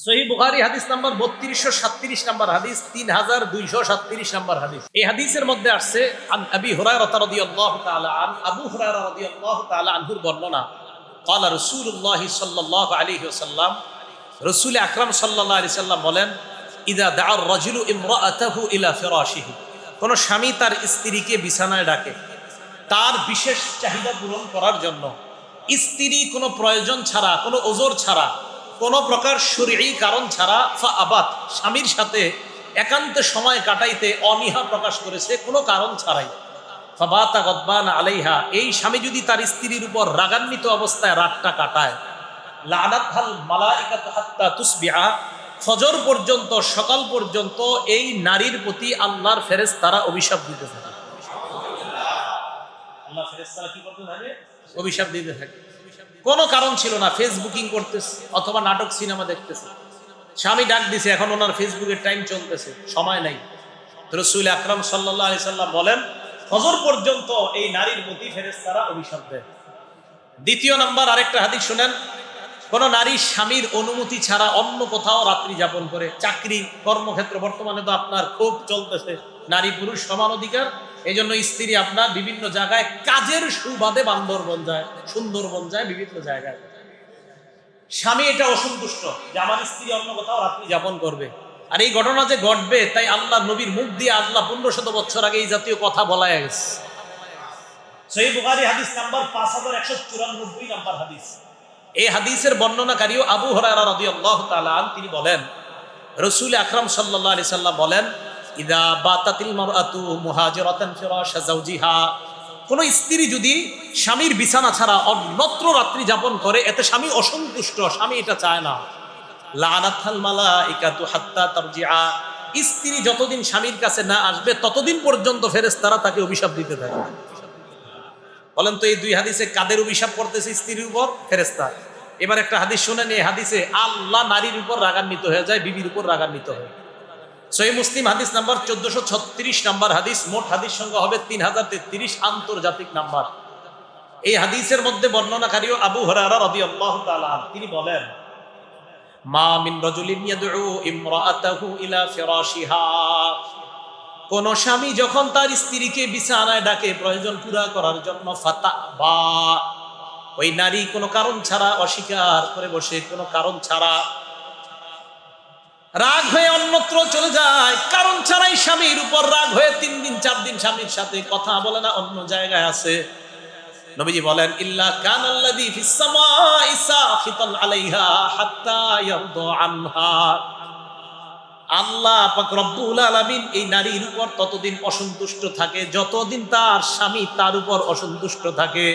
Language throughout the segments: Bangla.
সহিহ বুখারী হাদিস নাম্বার 3237 নাম্বার হাদিস, 3237 নাম্বার হাদিস। এই হাদিসের মধ্যে আসছে আন আবি হুরায়রা রাদিয়াল্লাহু তাআলা আবু হুরায়রা রাদিয়াল্লাহু তাআলা আনহুর বর্ণনা, قال রাসূলুল্লাহ সাল্লাল্লাহু আলাইহি ওয়াসাল্লাম, রাসূল আকরাম সাল্লাল্লাহু আলাইহি সাল্লাম বলেন, ইযা দা'a আর-রাজুলু ইমরাআতাহু ইলা ফিরাশিহি, কোন স্বামী তার স্ত্রীকে বিছানায় ডাকে তার বিশেষ চাহিদা পূরণ করার জন্য, স্ত্রী কোনো প্রয়োজন ছাড়া, কোনো ওজর ছাড়া, কোনো প্রকার শরঈ কারণ ছাড়া ফাআবাত, স্বামীর সাথে একান্ত সময় কাটাইতে অনীহা প্রকাশ করেছে কোনো কারণ ছাড়াই, ফাবাতা গদবান আলাইহা, এই স্বামী যদি তার স্ত্রীর উপর রাগান্বিত অবস্থায় রাতটা কাটায়, লাআনাতহাল মালাইকাতু হাত্তা তুসবিহা, ফজর পর্যন্ত, সকাল পর্যন্ত এই নারীর প্রতি আল্লাহর ফেরেশতারা অভিশাপ দিতে থাকে। আল্লাহ ফেরেশতারা কি করতে থাকে? অভিশাপ দিতে থাকে। কোনো কারণ ছিল না, ফেসবুকিং করতেছে অথবা নাটক সিনেমা দেখতেছে, স্বামী ডাক দিছে, এখন ওনার ফেসবুকের টাইম চলতেছে, সময় নাই। রাসূল আকরাম সাল্লাল্লাহু আলাইহি সাল্লাম বলেন, ফজর পর্যন্ত এই নারীর প্রতি ফেরেশতারা অভিশাপ দেয়। দ্বিতীয় নাম্বার আরেকটা হাদিস শুনেন, কোন নারী স্বামীর অনুমতি ছাড়া অন্য কোথাও রাত্রি যাপন করে, চাকরি কর্মক্ষেত্র, বর্তমানে তো আপনার খুব চলতেছে নারী পুরুষ সমান অধিকার, এই জন্য স্ত্রী আপনার বিভিন্ন জায়গায় কাজের সুবাদে বান্দরবন যায়, সুন্দরবন যায়, বিভিন্ন জায়গায়। স্বামী এটা অসন্তুষ্ট যে আমার স্ত্রী অন্য কোথাও রাত্রি যাপন করবে, আর এই ঘটনা যে ঘটবে তাই আল্লাহ নবীর মুখ দিয়ে আল্লাহ 1500 বছর আগে এই জাতীয় কথা বলা গেছে। সহিহ বুখারী হাদিস নাম্বার 5194 নাম্বার হাদিস। এই হাদিসের বর্ণনাকারীও আবু হুরায়রা রাদিয়াল্লাহু তাআলা আনহু, তিনি বলেন, রাসূল আকরাম সাল্লাল্লাহু আলাইহি সাল্লাম বলেন, ইযা বাতাতিল মারআতু মুহাজিরাতান ফিরাশা যাওজিহা, কোন স্ত্রী যদি স্বামীর বিছানা ছাড়া অন্যত্র রাত্রি যাপন করে, এতে স্বামী অসন্তুষ্ট, স্বামী এটা চায় না, লাআনাতহাল মালাইকাতু হাত্তা তারজিআ, স্ত্রী যতদিন স্বামীর কাছে না আসবে ততদিন পর্যন্ত ফেরেশতারা তাকে অভিশাপ দিতে থাকে। বলেন তো এই দুই হাদিসে কাদের অভিশাপ করতেছে? স্ত্রীর উপর, ফেরেশতা। এবার একটা হাদিস শুনেন, এই হাদিসে আল্লাহ নারীর উপর রাগান্বিত হয়ে যায়, বিবির উপর রাগান্বিত হয়। সহিহ মুসলিম হাদিস নাম্বার 1436 নাম্বার হাদিস, মোট হাদিস সংখ্যা হবে 3033, আন্তর্জাতিক নাম্বার। এই হাদিসের মধ্যে বর্ণনাকারীও আবু হুরায়রা রাদিয়াল্লাহু তাআলা, তিনি বলেন, মা মিন রাজুলিন ইয়াদউ ইমরাআতাহু ইলা ফিরাশিহা, কোন স্বামী যখন তার স্ত্রীকে বিছানায় ডাকে প্রয়োজন পুরা করার জন্য, ফাতাবা, ওই নারী কোনো কারণ ছাড়া অস্বীকার করে বসে, কোনো কারণ ছাড়া রাগ হয়ে অন্যত্র চলে যায়, কারণ ছাড়াই স্বামীর উপর রাগ হয়ে 3 দিন 4 দিন স্বামীর সাথে কথা বলে না, অন্য জায়গায় আছে, নবীজি বলেন, ইল্লা কানাল্লাযী ফিস সামাই সাখিতান আলাইহা হাত্তা ইয়ারদা আনহা, আল্লাহ পাক রব্বুল আলামিন এই নারীর উপর ততদিন অসন্তুষ্ট থাকে যতদিন তার স্বামী তার উপর অসন্তুষ্ট থাকে।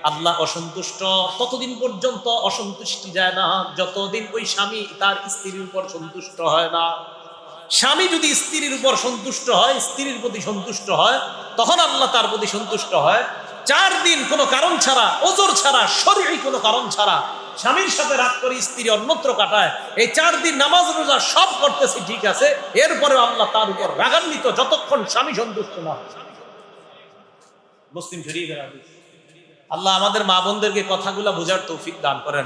আল্লাহ অসন্তুষ্ট ততদিন পর্যন্ত অসন্তুষ্টি যায় না যতদিন ওই স্বামী তার স্ত্রীর উপর সন্তুষ্ট হয় না। স্বামী যদি স্ত্রীর উপর সন্তুষ্ট হয়, স্ত্রীর প্রতি সন্তুষ্ট হয়, তখন আল্লাহ তার প্রতি সন্তুষ্ট হয়। 4 দিন কোনো কারণ ছাড়া, ওজর ছাড়া, শরঈ কোনো কারণ ছাড়া স্বামীর সাথে রাত করে স্ত্রী অন্যত্র কাটায়, এই 4 দিন নামাজ রোজা সব করতেছে ঠিক আছে, এরপরে আল্লাহ তার উপর রাগান্বিত যতক্ষণ স্বামী সন্তুষ্ট না হয়। মুসলিম শরীফের হাদিস। আল্লাহ আমাদের মা বোনদেরকে কথাগুলা বোঝার তৌফিক দান করেন।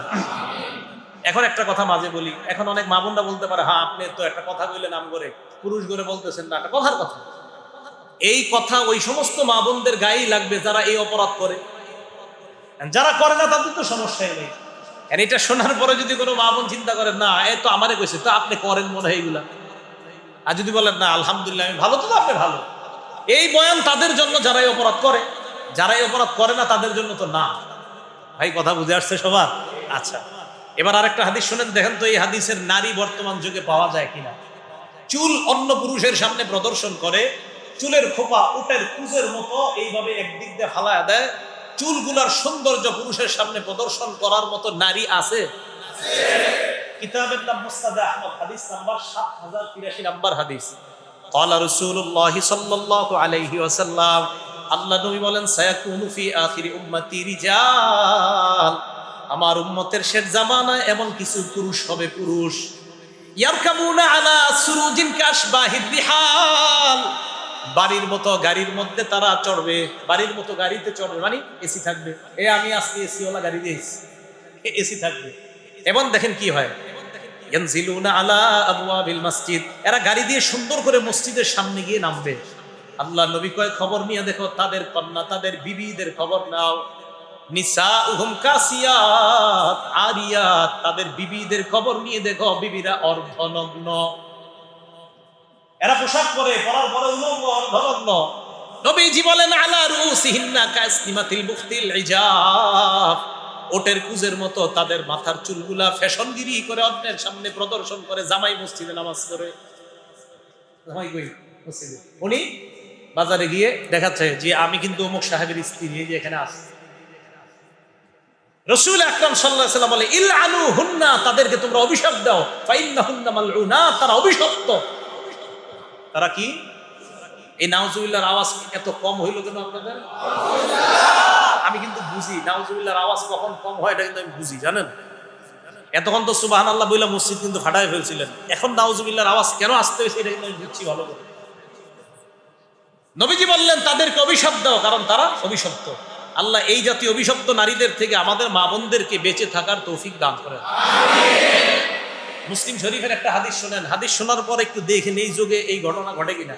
এখন একটা কথা মাঝে বলি, এখন অনেক মা বোনরা বলতে পারে, হ্যাঁ আপনি তো একটা কথা বললে নাম করে পুরুষ করে বলতেছেন না, একটা কথার কথা। এই কথা ওই সমস্ত মা বোনদের গায়েই লাগবে যারা এই অপরাধ করে, যারা করে না তাদের তো সমস্যাই নেই। এটা শোনার পরে যদি কোনো মা বোন চিন্তা করেন, না এ তো আমারে কইছে, তো আপনি করেন মনে হয় এইগুলা, আর যদি বলেন না আলহামদুলিল্লাহ আমি ভালো, তো আপনি ভালো, এই বয়ান তাদের জন্য যারা এই অপরাধ করে, যারা এই অপরাধ করে না তাদের জন্য তো না। ভাই কথা বুঝে আসছে সবার? আচ্ছা, এবার আরেকটা হাদিস শুনেন, দেখেন তো এই হাদিসের নারী বর্তমান যুগে পাওয়া যায় কিনা। চুল অন্য পুরুষের সামনে প্রদর্শন করে, চুলের খোপা উটের কুজের মতো এইভাবে একদিক দিয়ে ফালায়া দেয়, চুলগুলার সৌন্দর্য পুরুষের সামনে প্রদর্শন করার মতো নারী আছে? কিতাবের নাম মুসনাদে আহমদ, হাদিস নাম্বার 7083 নাম্বার হাদিস। ক্বালা রাসূলুল্লাহ সাল্লাল্লাহু আলাইহি ওয়াসাল্লাম, আল্লাহ নবী বলেন, সায়াকুনু ফি আখিরি উম্মতি রিজাল, আমার উম্মতের শেষ জামানায় এমন কিছু পুরুষ হবে, পুরুষ, ইয়ারকাবুনা আলা সুরুজিন কাশবাহির রিহাল, বাড়ির মতো গাড়ির মধ্যে তারা চড়বে, বাড়ির মতো গাড়িতে চড়বে, মানে এসি থাকবে, আমি আজকে এসি ওয়ালা গাড়ি দিয়েছি, এসি থাকবে। এবং দেখেন কি হয়, ইয়ানজিলুনা আলা আবওয়াবিল মসজিদ, এরা গাড়ি দিয়ে সুন্দর করে মসজিদের সামনে গিয়ে নামবে। আল্লাহ নবী কয় খবর নিয়ে দেখো তাদের কন্যা তাদের বিবিদের খবর নাও। নিসাউহুম কাসিয়াত আরিয়াত, তাদের বিবিদের খবর নিয়ে দেখো বিবিরা অর্ধনগ্ন। এরা পোশাক পরে, পরার পরে উলঙ্গ অর্ধনগ্ন। নবীজি বলেন আলা রুসিহিন্না কাসনিমাতিল বুখতিল ইজাব, ওটের কুজের মতো তাদের মাথার চুলগুলা ফ্যাশনগিরি করে অন্যের সামনে প্রদর্শন করে। জামাই মসজিদে নামাজ করে, জামাই কই মসজিদে, উনি বাজারে গিয়ে দেখাচ্ছে যে আমি কিন্তু অমুক সাহেবের স্ত্রী, এই যে এখানে আছে। রাসূল আকরাম সাল্লাল্লাহু আলাইহি ওয়াসাল্লাম বলে ইলআনু হুন্না, তাদেরকে তোমরা অভিশাপ দাও, ফাইন্নাহুন্না মালউনাত, তারা অভিশপ্ত। তারা কি? এই নাউজুবিল্লাহর আওয়াজ এত কম হইল কেন আপনাদের? আমি কিন্তু বুঝি নাউজুবিল্লাহর আওয়াজ কখন কম হয়, এটা কিন্তু আমি বুঝি, জানেন। এতক্ষণ তো সুবহানাল্লাহ বইলা মসজিদ কিন্তু ফাটায় ফেলছিলেন, এখন নাউজুবিল্লাহর আওয়াজ কেন আসতে হয়েছে এটা কিন্তু আমি বুঝছি ভালো করে। নবীজি বললেন তাদেরকে অভিশাপ দাও, কারণ তারা অভিশপ্ত। আল্লাহ এই জাতীয় অভিশপ্ত নারীদের থেকে আমাদের মা বোনদেরকে বেঁচে থাকার তৌফিক দান করেন। মুসলিম শরীফের একটা হাদিস শোনেন, হাদিস শোনার পর একটু দেখেন এই যুগে এই ঘটনা ঘটে কিনা।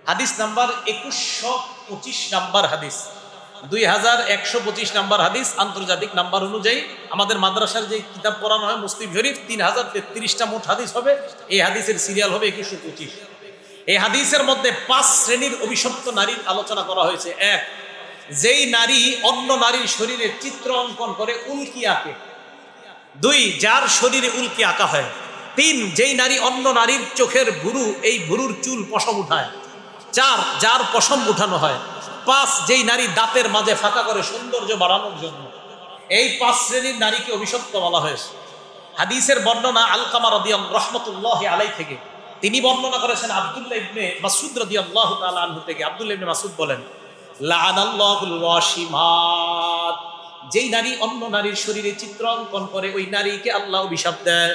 হাদিস নাম্বার 2125 নাম্বার হাদিস, 2125 নাম্বার হাদিস আন্তর্জাতিক নাম্বার অনুযায়ী। আমাদের মাদ্রাসার যে কিতাব পড়ানো হয় মুসলিম শরীফ, 3033টা মোট হাদিস হবে। এই হাদিসের সিরিয়াল হবে 2125। এই হাদিসের মধ্যে 5 শ্রেণীর অভিশপ্ত নারীর আলোচনা করা হয়েছে। 1, যেই নারী অন্য নারীর শরীরে চিত্র অঙ্কন করে উল্কি আঁকে। 2, যার শরীরে উল্কি আঁকা হয়। 3, যেই নারী অন্য নারীর চোখের ভুরু, এই ভুরুর চুল পশম উঠায়। 4, যার পশম উঠানো হয়। 5, যেই নারী দাঁতের মাঝে ফাঁকা করে সৌন্দর্য বাড়ানোর জন্য। এই 5 শ্রেণীর নারীকে অভিশপ্ত বলা হয়েছে। হাদিসের বর্ণনা আলকামা রাদিয়াল্লাহু রাহমাতুল্লাহি আলাইহি থেকে, তিনি বর্ণনা করেছেন আব্দুল্লাহ ইবনে মাসউদ রাদিয়াল্লাহু তাআলা আনহু থেকে। আব্দুল্লাহ ইবনে মাসউদ বলেন লাআনাল্লাহুল ওয়াশিমাত, যেই নারী অন্য নারীর শরীরে চিত্র অঙ্কন করে ওই নারীকে আল্লাহ অভিশাপ দেয়।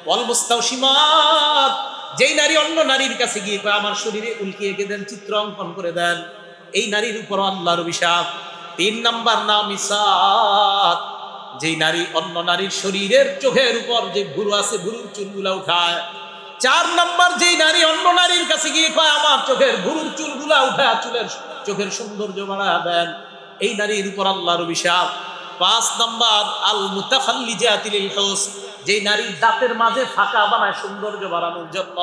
ওয়াল মুস্তাওশিমাত, যেই নারী অন্য নারীর কাছে গিয়ে কয় আমার শরীরে উল্কি এঁকে দেন, চিত্র অঙ্কন করে দেন, এই নারীর উপর আল্লাহর অভিশাপ। 3 নাম্বার নামিসাত, যেই নারী অন্য নারীর শরীরের চোখের উপর যে ভুরু আছে ভুরুর চুলগুলা উঠায়। 4 নাম্বার, যেই নারী অন্য নারীর কাছে গিয়ে কয় আমার চোখের ভুরুর চুলগুলা উঠায় চোখের সৌন্দর্য বাড়ায় দেন, এই নারীর উপর আল্লাহর অভিশাপ। 5 নাম্বার আল মুতাফাল্লিজাতিল হুসন, যেই নারী দাঁতের মাঝে ফাঁকা বানায় সৌন্দর্য বাড়ানোর জন্য।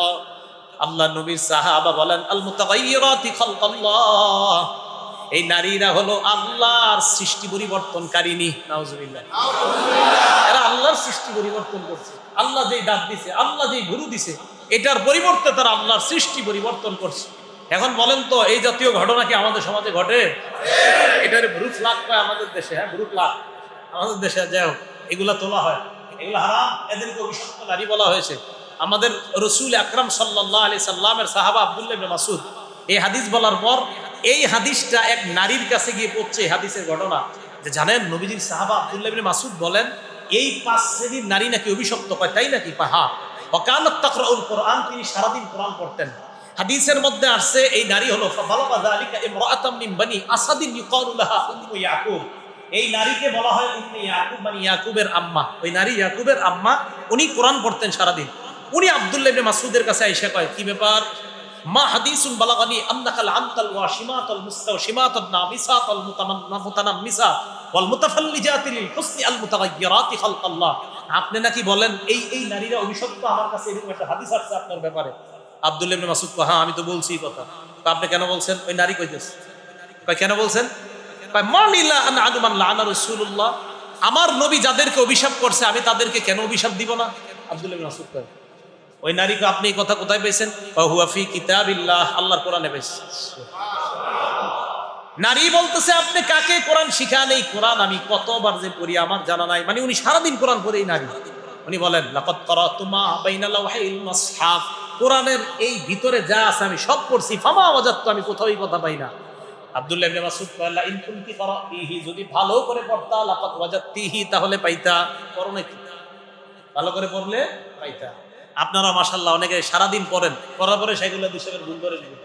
আল্লাহ নবীর সাহাবা বলেন আল মুতাগায়্যিরাতি খালকাল্লাহ, এই নারীরা হলো আল্লাহর সৃষ্টি পরিবর্তনকারিনী। নাউজুবিল্লাহ, এরা আল্লাহর সৃষ্টি পরিবর্তন করছে। আল্লাহ যেই দাঁত দিছে, আল্লাহ যেই ভুরু দিছে, এটার পরিবর্তে তারা আল্লাহর সৃষ্টি পরিবর্তন করছে। এখন বলেন তো এই জাতীয় ঘটনা কি আমাদের সমাজে ঘটে? এটার ভ্রুফ লাগ পায় আমাদের দেশে, হ্যাঁ ভ্রুফ লাগ আমাদের দেশে, যাই হোক এগুলা তোলা হয়, এগুলো হারাম, এদেরকে অভিশপ্ত নারী বলা হয়েছে। আমাদের রাসূল আকরাম সাল্লাল্লাহু আলাইহি সাল্লামের সাহাবা আব্দুল্লাহ ইবনে মাসউদ এই হাদিস বলার পর এই হাদিসটা এক নারীর কাছে গিয়ে পড়ছে। হাদিসের ঘটনা যে জানেন নবীজির সাহাবা আব্দুল্লাহ ইবনে মাসউদ বলেন এই 5 শ্রেণীর নারী নাকি অভিশপ্ত। কয় তাই নাকি? হ্যাঁ। ওয়াকানাত তাকরাউল কোরআন, তিনি সারাদিন কোরআন পড়তেন। হাদিসের মধ্যে আসছে এই নারী হলো ফাবালাগা যালিকা ইমরাআতাম মিন বানি আসাদিন ইউকালু লাহা উম্মু ইয়াকুব, এই নারীকে বলা হয় উম্মে ইয়াকুব, মানে ইয়াকুবের আম্মা। ওই নারী ইয়াকুবের আম্মা, উনি কোরআন পড়তেন সারাদিন। উনি আব্দুল্লাহ ইবনে মাসউদের কাছে আইসা কয় কি ব্যাপার? মা হাদিসুন বালাগানি আন্নাকাল আনতাল ওয়াশিমাতাল মুস্তাওশিমাতান নামিসাতাল মুতানাম্মিসাত ওয়াল মুতাফাল্লিজাতিল হুসনি আল মুতাগায়্যিরাতি খালকাল্লাহ, আপনি নাকি বলেন এই নারীরা অভিশপ্ত, আমার কাছে এরকম একটা হাদিস আসছে আপনার ব্যাপারে। আব্দুল্লাহ ইবনে মাসউদ কয় হ্যাঁ আমি তো বলছি কথা। আপনি কেন বলছেন? ওই নারী কইতেছে। কয় কেন বলছেন? কয় মানিলা আন আলমান লানা রাসূলুল্লাহ, আমার নবী যাদেরকে অভিশাপ করছে আমি তাদেরকে কেন অভিশাপ দিব না? আব্দুল্লাহ ইবনে মাসউদ কয় ওই নারীকে আপনি এই কথা কোথায় পেয়েছেন? হুয়া ফি কিতাবিল্লাহ, আল্লাহর কোরআনে পেয়েছে। নারী বলতেছে আপনি কাকে কোরআন শিখান? এই কোরআন আমি কতবার যে পড়ি আমার জানা নাই। মানে উনি সারাদিন কোরআন পড়েই নারী। উনি বলেন লাকাদ কারাতু মা বাইনা লাওহাইল মুসহাফ, কোরআনের এই ভিতরে যা আছে আমি সব পড়ছি। ফামা ওয়াজাদতু, আমি কোথাও এই কথা পাই না। আব্দুল্লাহ ইবনে মাসউদ কয় লা ইন কুনতি কারাতিহি, যদি ভালো করে পড়তা লাকাদ ওয়াজাদতিহি, তাহলে পাইতা। করো নাকি? ভালো করে পড়লে পাইতা। আপনারা মাশাআল্লাহ অনেকে সারাদিন পড়েন, পড়ার পরে সেগুলো দুশোর ভুল ধরে নেবেন।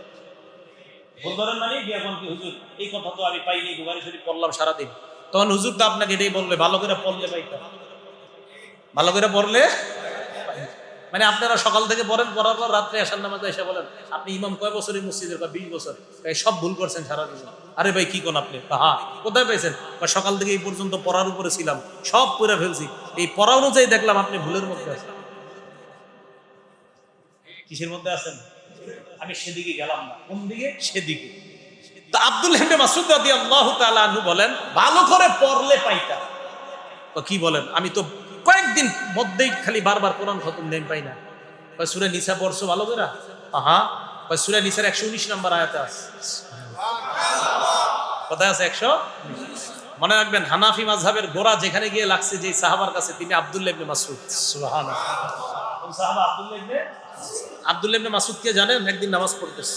ভুল ধরেন মানে বিয়াপন কি হুজুর এই কথা তো আমি পাইনি, বুখারী শরীফ পড়লাম সারাদিন। তখন হুজুর তো আপনাকে এটাই বলবে ভালো করে পড়লে পাইতা, ভালো করে পড়লে মানে আপনারা সকাল থেকে পড়েন, পড়ার পর রাত্রে আসার নামাজে এসে বলেন আপনি ইমাম কয় বছরের মসজিদের? 20 বছর। সব ভুল করছেন সারা জীবন। আরে ভাই কি কোন আপনি? হ্যাঁ, কোথায় পেয়েছেন? সকাল থেকে এই পর্যন্ত পড়ার উপরে ছিলাম, সব পড়ে ফেলছি, এই পড়া অনুযায়ী দেখলাম আপনি ভুলের মধ্যে আছেন। কিসের মধ্যে আছেন? আমি সেদিকে গেলাম না। কোন দিকে? সেদিকে। তো আব্দুল্লাহ ইবনে মাসউদ রাদিয়াল্লাহু তাআলা আনহু বলেন, ভালো করে পড়লে পাইতা। তো কি বলেন, আমি তো কয়েকদিন মধ্যেই খালি বারবার কোরআন খতম দেন পাই না। সূরা নিসা পড়ছো ভালো করে? হ্যাঁ। সূরা নিসার 119 নম্বর আয়াতে আছে। কোথায় আছে? 100। মনে রাখবেন, হানাফি মাযহাবের গোড়া যেখানে গিয়ে লাগছে, যে সাহাবার কাছে, তিনি আব্দুল্লাহ ইবনে মাসউদ। সুবহানাল্লাহ। কোন সাহাবা? আব্দুল্লাহ ইবনে মাসউদ কে জানেন? একদিন নামাজ পড়তেছে,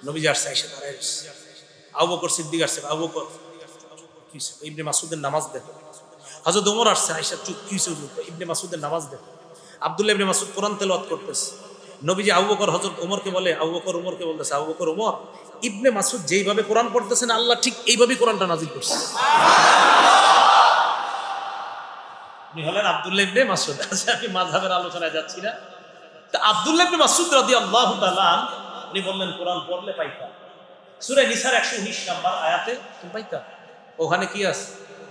নবীজি আসছে, আয়েশা দাঁড়ায় আছে, আবু বকর সিদ্দিক আসছে, আবু বকর কি ইবনে মাসউদের নামাজ দেখো। হযরত ওমর আসছে, আয়েশা চুপ, কি ইবনে মাসউদের নামাজ দেখো। আব্দুল্লাহ ইবনে মাসউদ কোরআন তেলাওয়াত করতেছে, নবীজি আবু বকর হযরত ওমরকে বলে, আবু বকর ওমরকে বলতেছে, আবু বকর ওমর, ইবনে মাসউদ যেইভাবে কোরআন পড়তেছেন আল্লাহ ঠিক এইভাবেই কোরআনটা নাযিল করছে। উনি হলেন আব্দুল্লাহ ইবনে মাসউদ। আচ্ছা, আমি মাযহাবের আলোচনায় যাচ্ছি না। তা আব্দুল্লাহ ইবনে মাসউদ রাদিয়াল্লাহু তাআলা উনি বললেন কোরআন পড়লে পাইতা। সূরা নিসার 119 নম্বর আয়াতে তুমি পাইতা। ওখানে কি আছে?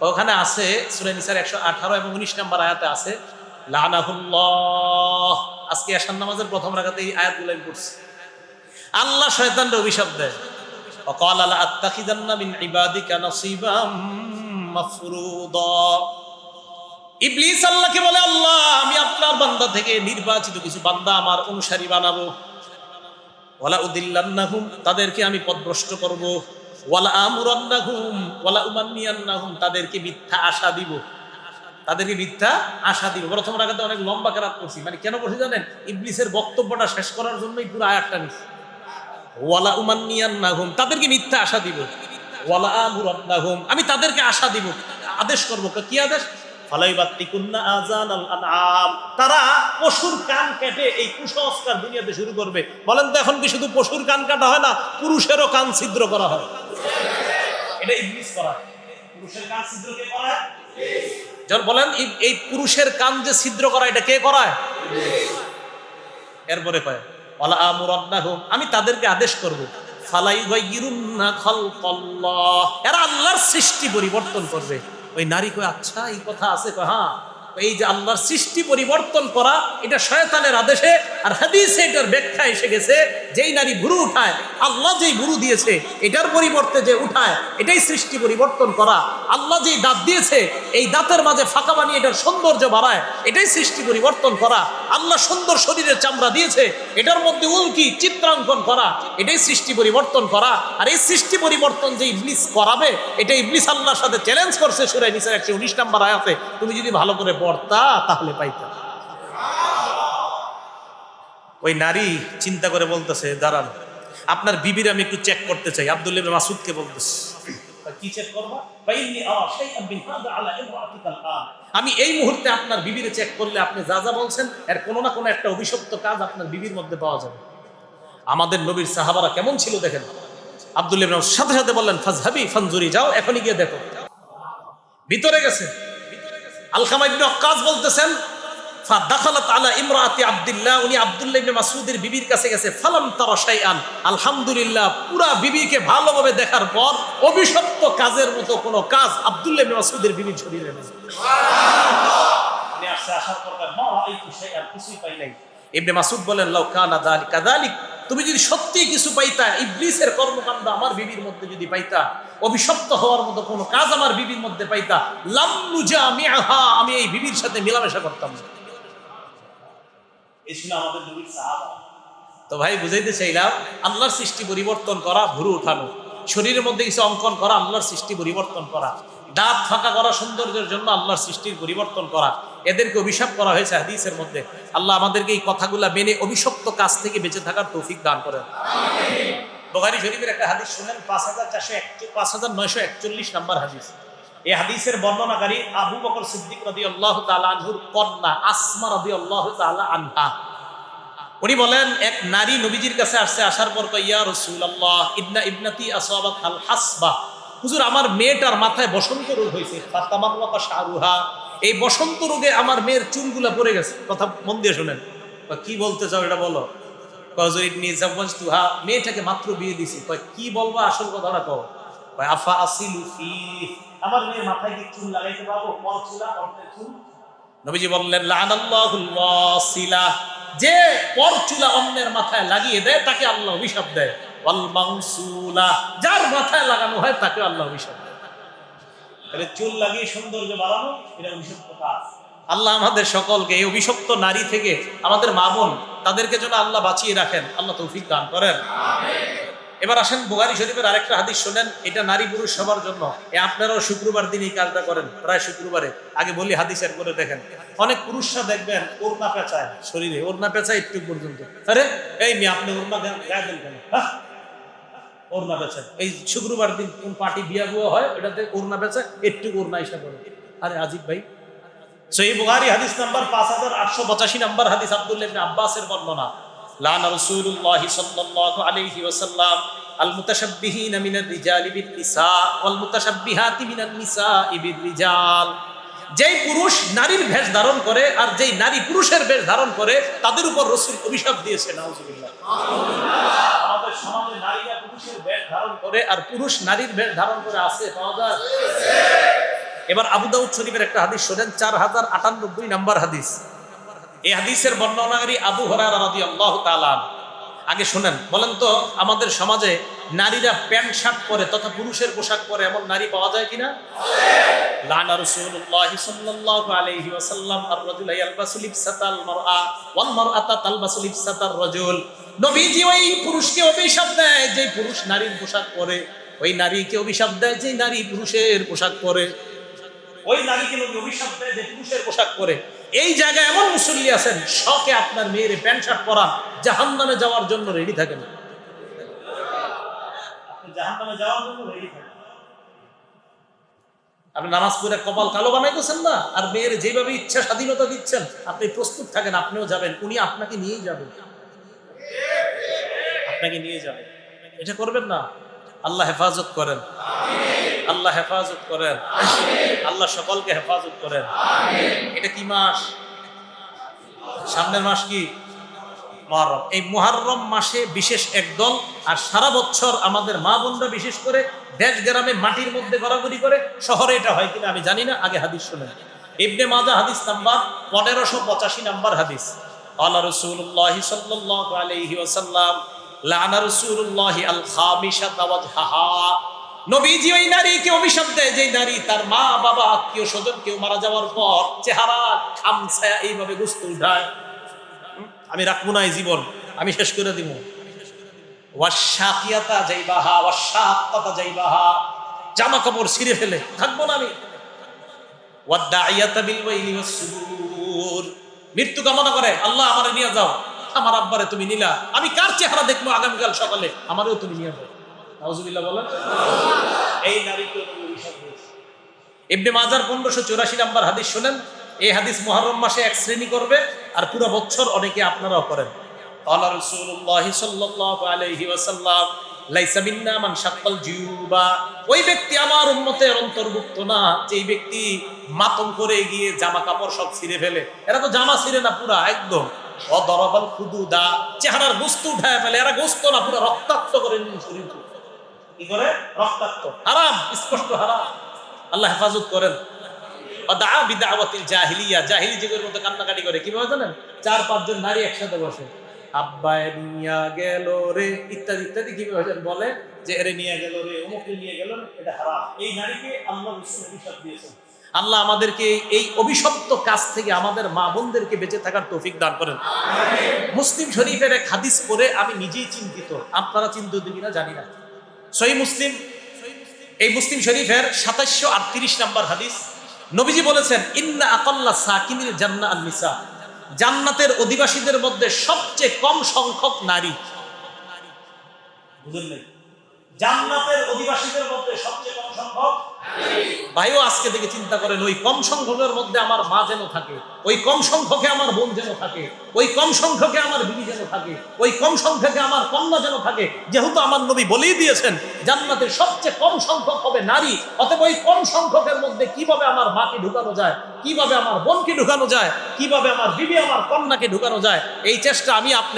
ওখানে আছে সূরা নিসার 118 এবং 19 নম্বর আয়াতে আছে, লানাহুল্লাহ। আজকে এশার নামাজের প্রথম রাকাতে এই আয়াতগুলো আমি পড়ছি। আল্লাহ শয়তানকে অভিশাপ দেয়, ওয়াকালা লা আত্তাখিযান্না মিন ইবাদিকা নাসীবাম মাফরুদা। ইবলিস আল্লাহকে বলে, আল্লাহ আমি আপনার বান্দা থেকে নির্বাচিত কিছু বান্দা আমার অনুসারী বানাবো। ওয়ালা উদিল্লান্নাহুম, তাদেরকে আমি পথভ্রষ্ট করব। ওয়ালা আমুরান্নাহুম ওয়ালা উমান্নিয়ান্নাহুম, তাদেরকে মিথ্যা আশা দিব, তাদেরকে মিথ্যা আশা দিব। প্রথম রাকাতে অনেক লম্বা কেরাত করছি, মানে কেন করছি জানেন? ইবলিসের বক্তব্যটা শেষ করার জন্যই পুরো আয়াতটা নিছি। ওয়ালা উমান্নিয়ান্নাহুম, তাদেরকে মিথ্যা আশা দিব। ওয়ালা আমুরান্নাহুম, আমি তাদেরকে আশা দিব, আদেশ করব। কি আদেশ? ফালাইবাতিকুন্না আযানাল আনআম, তারা পশুর কান কেটে এই কুসংস্কার দুনিয়াতে শুরু করবে। বলেন তো, এখন কি শুধু পশুর কান কাটা হয় না, পুরুষেরও কান ছিদ্র করা হয়? এটা ইবলিস করায়। পুরুষের কান ছিদ্র কে করায়? ইবলিস। যখন বলেন এই পুরুষের কান যে ছিদ্র করা, এটা কে করায়? ইবলিস। এরপরে কয় ওয়ালা আমুরান্নাহুম, আমি তাদেরকে আদেশ করব, ফালাইগাইয়িরুন্না খালকাল্লাহ, এরা আল্লাহর সৃষ্টি পরিবর্তন করবে। ওই নারী কয়, আচ্ছা এই কথা আছে? হ্যাঁ, এই যে আল্লাহর সৃষ্টি পরিবর্তন করা, এটা শয়তানের আদেশে, আর হাদিসে এটার ব্যাখ্যা এসে গেছে, যেই নারী ভুরু উঠায়, আল্লাহ যেই ভুরু দিয়েছে এটার পরিবর্তে যে উঠায়, এটাই সৃষ্টি পরিবর্তন করা। আল্লাহ যেই দাঁত দিয়েছে, এই দাঁতের মাঝে ফাঁকা বানিয়ে এটার সৌন্দর্য বাড়ায়, এটাই সৃষ্টি পরিবর্তন করা। আল্লাহ সুন্দর শরীরের চামড়া দিয়েছে, এটার মধ্যে উল্কি চিত্রাঙ্কন করা, এটাই সৃষ্টি পরিবর্তন করা। আর এই সৃষ্টি পরিবর্তন যে ইবলিস করাবে, এটা ইবলিস আল্লাহর সাথে চ্যালেঞ্জ করছে সূরা নিসার 119 নম্বর আয়াতে। তুমি যদি ভালো করে পড়তা তাহলে পাইতা। ওই নারী চিন্তা করে বলতেছে, দাঁড়ান, আপনার বিবির আমি একটু চেক করতে চাই। আব্দুল্লাহ ইবনে মাসউদকে বলতেছে, কি চেক করবা? ফাইন্নী আরা শাইআন বিন হাযা আলা ইমরাতিকাল আন, আমি এই মুহূর্তে আপনার বিবিরে চেক করলে আপনি যা যা বলছেন এর কোনো না কোনো একটা অভিশপ্ত কাজ আপনার বিবির মধ্যে পাওয়া যাবে। আমাদের নবীর সাহাবারা কেমন ছিল দেখেন। আব্দুল্লাহ ইবনে মাসউদ সাথে সাথে বললেন, ফাজহাবি ফানজুরি, যাও এখনই গিয়ে দেখো। ভিতরে গেছে। আলকামা ইবনে ওয়াক্কাস বলতেছেন, ফাদাখালাত আলা ইমরাতি আব্দুল্লাহ, উনি আব্দুল্লাহ ইবনে মাসউদের বিবির কাছে গেছে, ফালাম তারা শাইআন, আলহামদুলিল্লাহ, পুরা বিবিকে ভালোভাবে দেখার পর অভিশপ্ত কাজের মতো কোনো কাজ আব্দুল্লাহ ইবনে মাসউদের বিবির শরীরে নেই। সুবহানাল্লাহ। উনি আসছে, আসার পর মা রাআইতু শাইআন, কিছুই পাই নাই। ইবনে মাসউদ বলেন, লাউ কানা যালিকা যালিক, তুমি যদি সত্যি কিছু পাইতা, ইবলিসের কর্মকাণ্ড আমার বিবির মধ্যে যদি পাইতা, অভিশপ্ত হওয়ার মতো কোনো কাজ আমার বিবির মধ্যে পাইতা, লাম নুজামিআহা, আমি এই বিবির সাথে মেলামেশা করতাম না। এই ছিল আমাদের নবীর সাহাবা। তো ভাই বুঝাইতে চাইলাম, আল্লাহর সৃষ্টি পরিবর্তন করা, ভুরু উঠানো, শরীরের মধ্যে কিছু অঙ্কন করা, আল্লাহর সৃষ্টি পরিবর্তন করা, দাঁত ফাঁকা করা সৌন্দর্যের জন্য আল্লাহর সৃষ্টির পরিবর্তন করা, এদেরকে অভিশাপ করা হয়েছে হাদিসের মধ্যে। আল্লাহ আমাদেরকে এই কথাগুলা মেনে অভিশপ্ত কাজ থেকে বেঁচে থাকার তৌফিক দান করেন। বুখারী শরীফের একটা হাদিস শুনেন, 5941 নম্বর হাদিস। এই হাদিসের বর্ণনাকারী আবু বকর সিদ্দিক রাদিয়াল্লাহু তাআলা আনহুর কন্যা আসমা রাদিয়াল্লাহু তাআলা আনহা। উনি বলেন, এক নারী নবীজির কাছে আসছে, আসার পর কয়, ইয়া রাসূলুল্লাহ, ইবনাতি আসাবাত আল হাসবা, হুজুর আমার মেয়েটার মাথায় বসন্ত রোগ হয়েছে, ফাতামারওয়াকা শারুহা, এই বসন্ত রোগে আমার মেয়ের চুলগুলা পড়ে গেছে। কথা মন দিয়ে শুনেন, কি বলতে চাও এটা বলো। মেয়েটাকে মাত্র বিয়ে দিছি। কি বলবো আসল কথাটা কও। আফা আসিলু ফি, আমার মেয়ের মাথায় কি চুল লাগাইতে পারবো? পর চুলা অর্ধেক চুল। নবীজি বললেন লাআনাল্লাহুল ওয়াসিলা, যে পর চুলা অন্যের মাথায় লাগিয়ে দেয় তাকে আল্লাহ অভিশাপ দেয়। ওয়াল মানসুলা, যার মাথায় লাগানো হয় তাকে আল্লাহ অভিশাপ দেয়। তাহলে চুল লাগিয়ে সৌন্দর্য বাড়ানো এটা অভিশপ্ত কাজ। আল্লাহ আমাদের সকলকে এই অভিশপ্ত নারী থেকে, আমাদের মা বোন তাদেরকে যেন আল্লাহ বাঁচিয়ে রাখেন, আল্লাহ তৌফিক দান করেন। এবার আসেন বুখারী শরীফের আরেকটা হাদিস শোনেন, এটা নারী পুরুষ সবার জন্য। আপনারাও শুক্রবার দিন এই কাজটা করেন, প্রায় শুক্রবারে। আগে বলি হাদিসের করে দেখেন, অনেক পুরুষরা দেখবেন ওড়না পেঁচায় শরীরে, ওড়না পেঁচায় একটু পর্যন্ত। আরে এই মেয়ে আপনি ওড়না গায়ে দেন কেন? ওড়না পেঁচায়। এই শুক্রবার দিন কোন পার্টি বিয়া বুয়া হয় এটাতে ওড়না পেঁচায়, একটু ওড়না ইসা করে। আরে আজিব ভাই। সহিহ বুখারী হাদিস নাম্বার 5885 নাম্বার হাদিস, আব্দুল্লাহ ইবনে আব্বাসের বর্ণনা। লানা রাসূলুল্লাহ সাল্লাল্লাহু আলাইহি ওয়াসাল্লাম আল মুতাশাব্বিহিনা মিনার রিজালি বিন নিসা ওয়াল মুতাশাব্বিহাতি মিনান নিসাই বির রিজাল। যেই পুরুষ নারীর বেশ ধারণ করে আর যেই নারী পুরুষের বেশ ধারণ করে তাদের উপর রাসূল অভিশাপ দিয়েছে। নাউজুবিল্লাহ। আমাদের সমাজে নারীরা পুরুষের বেশ ধারণ করে আর পুরুষ নারীর বেশ ধারণ করে আছে, পাওয়া যায়। এবার আবু দাউদ শরীফের একটা হাদিস শোনেন, 4098 নাম্বার হাদিস। এই হাদিসের বর্ণনাকারী আবু হুরায়রা রাদিয়াল্লাহু তাআলা। আগে শুনেন, বলেন তো আমাদের সমাজে নারীরা প্যান্ট শার্ট পরে তথা পুরুষের পোশাক পরে এমন নারী পাওয়া যায় কিনা? লানা রাসূলুল্লাহ সাল্লাল্লাহু আলাইহি ওয়াসাল্লাম আর-রাজুলা ইয়ালবাসু লিবসাতাল মারআ ওয়াল মারআতা তালবাসু লিবসাতার রাজুল। নবীজি ওই পুরুষকে অভিশাপ দেয় যে পুরুষ নারীর পোশাক পরে, ওই নারীকে অভিশাপ দেয় যে নারী পুরুষের পোশাক পরে। ওই নারীকে নবী অভিশাপ দেয় যে পুরুষের পোশাক পরে। এই জায়গায় এমন মুসল্লি আছেন শখে আপনার মেয়ের প্যান্ট শার্ট পরা, জাহান্নামে যাওয়ার জন্য রেডি থাকেন। আপনি জাহান্নামে যাওয়ার জন্য রেডি থাকেন। আপনি নামাজ পড়ে কপাল কালো বানাইতেছেন না, আর মেয়ের যেভাবে ইচ্ছা স্বাধীনতা দিচ্ছেন, আপনি প্রস্তুত থাকেন, আপনিও যাবেন, উনি আপনাকে নিয়েই যাবেন, আপনাকে নিয়ে যাবেন। এটা করবেন না। আল্লাহ হেফাজত করেন, আল্লাহ হেফাজত করেন, আল্লাহ সকলকে হেফাজত করেন। এটা কি মাস? সামনের মাস কি? মুহররম। এই মুহররম মাসে বিশেষ একদল, আর সারা বছর আমাদের মা বোনরা বিশেষ করে দেশ গ্রামে মাটির মধ্যে ঘোরাঘুরি করে। শহরে এটা হয় কিনা আমি জানি না, আগে হাদিস শুনেন। ইবনে মাজাহ হাদিস নাম্বার 1585 নাম্বার হাদিস। ক্বালা রাসূলুল্লাহ সাল্লাল্লাহু আলাইহি ওয়াসাল্লাম লানা রাসূলুল্লাহ আল খামিসাতা ওয়াজহাহা। নবীজি ওই নারীকে অভিশাপ দেয় যে নারী তার মা বাবা আত্মীয় স্বজন কেউ মারা যাওয়ার পর চেহারা খামছায়া এইভাবে গোস্ত উঠায়, আমি রাখবো না এই জীবন, আমি শেষ করে দিব। ওয়াশাকিয়াতা যাইবাহা ওয়াশাক্কাতা যাইবাহা, জামা কাপড় ছিঁড়ে ফেলে, থাকবো না আমি। ওয়াদাইয়াতা বিল ওয়াইলি ওয়াসসুরুর, মৃত্যু কামনা করে, আল্লাহ আমারে নিয়ে যাও, আমার আব্বারে তুমি নিলা, আমি কার চেহারা দেখবো আগামীকাল সকালে, আমারেও তুমি নিয়ে যাও। নাউজুবিল্লাহ বলেন। এই নারীকে অভিশাপ দিয়েছে। ইবনে মাজাহ 1584 নাম্বার হাদিস শুনেন। এই হাদিস মুহররম মাসে এক শ্রেণী করবে, আর পুরো বছর অনেকে আপনারাও করেন। ক্বালা রাসূলুল্লাহ সাল্লাল্লাহু আলাইহি ওয়াসাল্লাম লাইসা মিন্না মান শাক্কাল জিউবা, ওই ব্যক্তি আমার উম্মতের অন্তর্ভুক্ত না যেই ব্যক্তি মাতম করে গিয়ে জামা কাপড় সব ছিঁড়ে ফেলে। এরা তো জামা ছিঁড়ে না, পুরা একদম অদরাবাল খুদুদা, চেহারার গোস্ত উঠায় ফেলে। এরা গোস্ত না, পুরো রক্তাক্ত করে নিয়ে শরীর কি করে, রক্তাক্ত, হারাম, স্পষ্ট হারাম। আল্লাহ হেফাজত করেন। ওয়াদা বিদাওয়াতিল জাহিলিয়া, জাহিলি যুগের মতো কান্নাকাটি করে, কিভাবে জানেন? 4-5 জন নারী একসাথে বসে, আব্বায়ে নিয়া গেল রে, ইত্যাদি ইত্যাদি, কিভাবে বলে যে এরে নিয়ে গেল রে, অমুকে নিয়ে গেল, এটা হারাম। এই নারীকে আল্লাহ রাসূল অভিশাপ দিয়েছেন। আল্লাহ আমাদেরকে এই অভিশপ্ত কাজ থেকে আমাদের মা বোনদেরকে বেঁচে থাকার তৌফিক দান করেন। মুসলিম শরীফের এক হাদিস পড়ে আমি নিজেই চিন্তিত, আপনারা চিন্তিত কিনা জানি না। সহিহ মুসলিম, এই মুসলিম শরীফের 2738 নাম্বার হাদিস। নবীজি বলেছেন ইন্না আকাল্লা সাকিনিল জান্নাহ আন-নিসা, জান্নাতের অধিবাসীদের মধ্যে সবচেয়ে কম সংখ্যক নারী। বুঝলেন? জান্নাতের অধিবাসীদের মধ্যে সবচেয়ে কম সংখ্যক ভাইও আজকে থেকে চিন্তা করেন, ওই কম সংখ্যকের মধ্যে আমার মা যেন থাকে, ওই কম সংখ্যকে আমার বোন যেন থাকে, ওই কম সংখ্যকে আমার বিবি যেন থাকে, ওই কম সংখ্যকে আমার কন্যা যেন থাকে। যেহেতু আমার নবী বলেই দিয়েছেন জান্নাতের সবচেয়ে কম সংখ্যক হবে নারী, অতএব ওই কম সংখ্যকের মধ্যে কিভাবে আমার মাকে ঢুকানো যায়, কিভাবে আমার বোনকে ঢুকানো যায়, কিভাবে আমার বিবি আমার কন্যাকে ঢুকানো যায়, এই চেষ্টা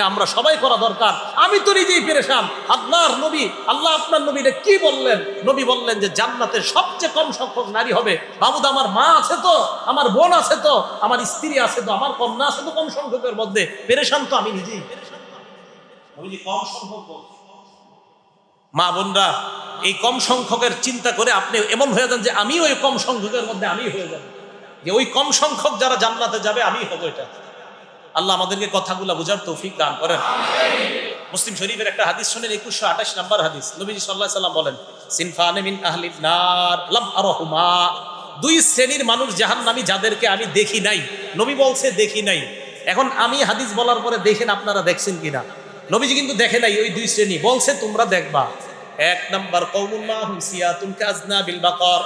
আমরা সবাই করা দরকার। আমি তো নিজেই পেরেশান। আল্লাহর নবী, আল্লাহ আপনার নবীরে কি বললেন? নবী বললেন যে জান্নাতের সবচেয়ে কম সংখ্যক নারী হবে। বাবুদ, আমার মা আছে তো, আমার বোন আছে তো, আমার স্ত্রী আছে তো, আমার কন্যা আছে তো কম সংখ্যকের মধ্যে। পেরেশান তো আমি নিজেই। কম সংখ্যক মা বোনরা, এই কম সংখ্যকের চিন্তা করে আপনি এমন হয়ে যান যে আমি ওই কম সংখ্যকের মধ্যে আমি হয়ে যাব, যে ওই কম সংখ্যক যারা জান্নাতে যাবে আমি হব। এটা আল্লাহ আমাদেরকে কথাগুলো বুঝার তৌফিক দান করেন। মুসলিম শরীফের একটা হাদিস শুনেন, 2128 নম্বর হাদিস। নবীজি সাল্লাল্লাহু আলাইহি সাল্লাম বলেন, সিনফানে মিন আহলিন নার লাম আরাহুমা, দুই শ্রেণীর মানুষ জাহান্নামী যাদেরকে আমি দেখি নাই। নবী বলছে দেখি নাই। এখন আমি হাদিস বলার পরে দেখেন আপনারা দেখছেন কিনা? নবীজি কিন্তু দেখে নাই ওই দুই শ্রেণী, বলছে তোমরা দেখবা। এক নাম্বার কওমুন মাহুম সিয়াতুন কাযনাবিল বাকার,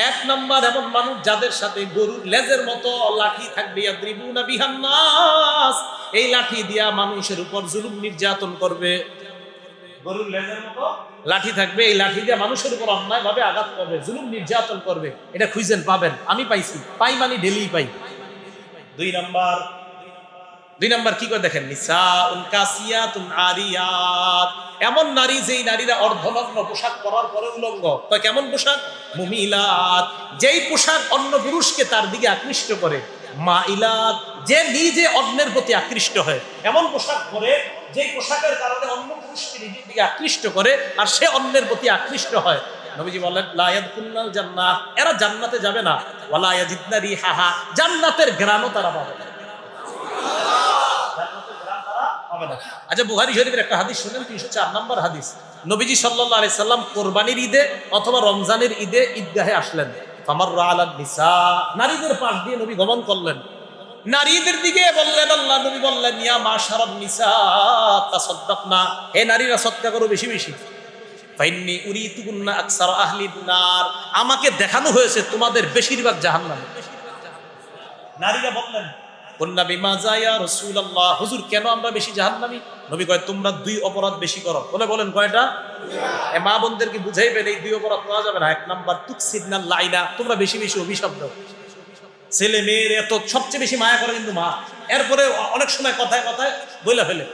এক নাম্বার এমন মানুষ যাদের সাথে গরুর লেজের মতো লাঠি থাকবে, ইয়াদরিবুনা বিহান নাস, এই লাঠি দিয়া মানুষের উপর জুলুম নির্যাতন করবে। গরুর লেজের মতো লাঠি থাকবে, এই লাঠি দিয়ে মানুষের উপর অন্যায় ভাবে আঘাত করবে, জুলুম নির্যাতন করবে। এটা খুঁজেন পাবেন, আমি পাইছি, পাই মানে ডেলি পাই। দুই নাম্বার কি করে দেখেন, নিসাউন কাসিয়াতুন আরিয়াত, এমন নারী যেই নারীরা অর্ধনগ্ন, পোশাক পরার পরে উলঙ্গ। তো কেমন পোশাক? মুমিলাত, যেই পোশাক অন্য পুরুষকে তার দিকে আকৃষ্ট করে। মাইলাত, যে নিজে অন্যের প্রতি আকৃষ্ট হয়। এমন পোশাক পরে যে পোশাকের কারণে অন্য পুরুষকে নিজের দিকে আকৃষ্ট করে আর সে অন্যের প্রতি আকৃষ্ট হয়। নবীজি বলেন লা ইয়াদখুলুল জান্নাহ, এরা জান্নাতে যাবে না। ওয়ালা ইয়াজিদনা রিহাহা, জান্নাতের ঘ্রাণও তারা পাবে না। আচ্ছা, বুখারী শরীফের একটা হাদিস শুনেন, 304 নম্বর হাদিস। নবীজি সাল্লাল্লাহু আলাইহি সাল্লাম কুরবানির ঈদে অথবা রমজানের ঈদে ঈদগাহে আসলেন। ফামাররা আলান নিসা, নারীদের পাশ দিয়ে নবী গমন করলেন। নারীদের দিকে বললেন, আল্লাহ নবী বললেন, ইয়া মাশারান নিসা তাসাদদাকনা, হে নারীরা সদকা করো বেশি বেশি। ফাইন্নী উরিতুকুন্না আকসার আহলিন নার, আমাকে দেখানো হয়েছে তোমাদের বেশিরভাগ জাহান্নামী। নারীরা বললেন, কন্যা বিমাজা ইয়া রাসূলুল্লাহ, হুজুর কেন আমরা বেশি জাহান্নামী? নবী কয়, তোমরা দুই অপরাধ বেশি করো। বলেন কয়টা? এ মা বোনদেরকে বুঝাইবেন এই দুই অপরাধ করা যাবে না। এক নাম্বার তুকসিদনাল লাইনা, তোমরা বেশি বেশি অভিশাপ দাও। ছেলে মেয়ের এত সবচেয়ে বেশি মায়া করে কিন্তু মা। এরপরে অনেক সময় কথায় কথায় বইলা ফেলে,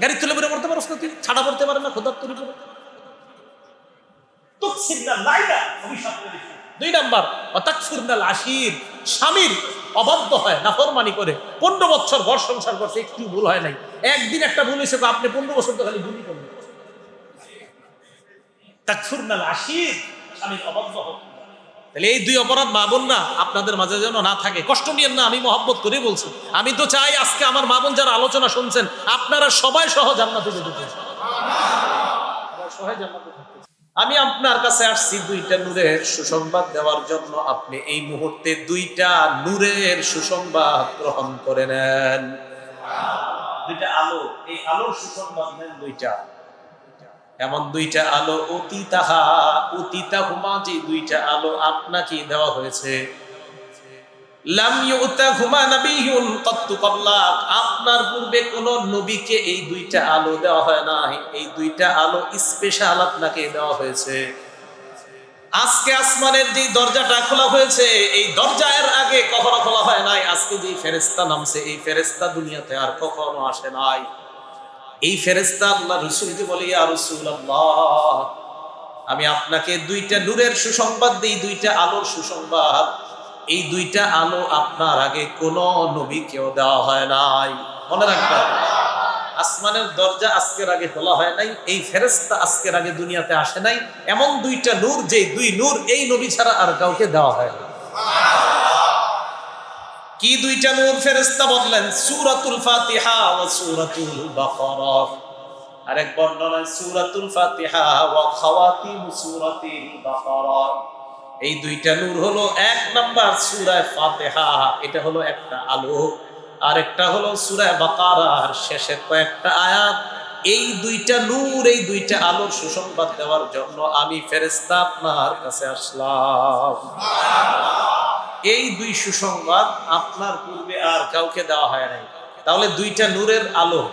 গাড়ি তুলে বেরো পড়তে পারো না, তুই ছাড়া পড়তে পারে না, খোদার তৈরি করে। তুকসিদনাল লাইনা, অভিশাপ করে। দুই নাম্বার ওয়াতাকফুরনাল আশির, স্বামীর অবাধ্য হয়, নাফরমানি করে। 15 বছর ঘর সংসার করছে, একটু ভুল হয় নাই। একদিন একটা ভুল হয়েছে, আপনি 15 বছর তো খালি ভুলই করলেন। তাকফুরনাল আশির, স্বামীর অবাধ্য হয়। তাহলে এই দুই অপরাধ মা বোন না আপনাদের মাঝে যেন না থাকে। কষ্ট নিয়েন না, আমি মহব্বত করে বলছি। আমি তো চাই আজকে আমার মা বোন যারা আলোচনা শুনছেন, আপনারা সবাই সহ জান্নাতে যেতে চান। আমি আপনার কাছে আসছি দুইটা নূরের সুসংবাদ দেওয়ার জন্য। আপনি এই মুহূর্তে দুইটা নূরের সুসংবাদ গ্রহণ করে নেন। দুইটা আলো, এই আলোর সুসংবাদ নেন দুইটা। এমন দুইটা আলো, অতীতাহুমা, যে দুইটা আলো আপনাকে দেওয়া হয়েছে। লাম ইউতাহুমা নাবিয়্যুন ক্বাত্তু ক্বাবলাক, আপনার পূর্বে কোন নবীকে এই দুইটা আলো দেওয়া হয় নাই। এই দুইটা আলো স্পেশাল আপনাকে দেওয়া হয়েছে। আজকে আসমানের যে দরজাটা খোলা হয়েছে, এই দরজার আগে কখনো খোলা হয় নাই। আজকে যে ফেরেশতা নামছে, এই ফেরেশতা দুনিয়াতে আর কখনো আসে নাই। এই ফেরেশতা আল্লাহ রাসূলকে বলে, ইয়া রাসূলুল্লাহ, আমি আপনাকে দুইটা নূরের সুসংবাদ দিই, দুইটা আলোর সুসংবাদ। এই দুইটা আলো আপনার আগে কোন নবীকেও দেওয়া হয় নাই। মনে রাখবেন, আসমানের দরজা আজকের আগে খোলা হয় নাই। এই ফেরেশতা আজকের আগে দুনিয়াতে আসে নাই। এমন দুইটা নূর, যে দুই নূর এই নবী ছাড়া আর কাউকে দেওয়া হয় না। কি দুইটা নূর? ফেরেশতা বললেন সূরাতুল ফাতিহা ওয়া সূরাতুল বাকারা। আরেক বর্ণনায় সূরাতুল ফাতিহা ওয়া খাওয়াতিম সূরাতিল বাকারা। এই দুইটা নূর হলো, এক নাম্বার সূরা ফাতিহা, এটা হলো একটা আলো। আর একটা হলো সূরা বাকারার শেষের কয়েকটা আয়াত, এই দুইটা নূর, এই দুইটা আলোর সুসংবাদ দেওয়ার জন্য আমি ফেরেশতা আপনার কাছে আসলাম। এই দুই সুসংবাদ আপনার পূর্বে আর কাউকে দেওয়া হয় নাই। তাহলে দুইটা নূরের আলো,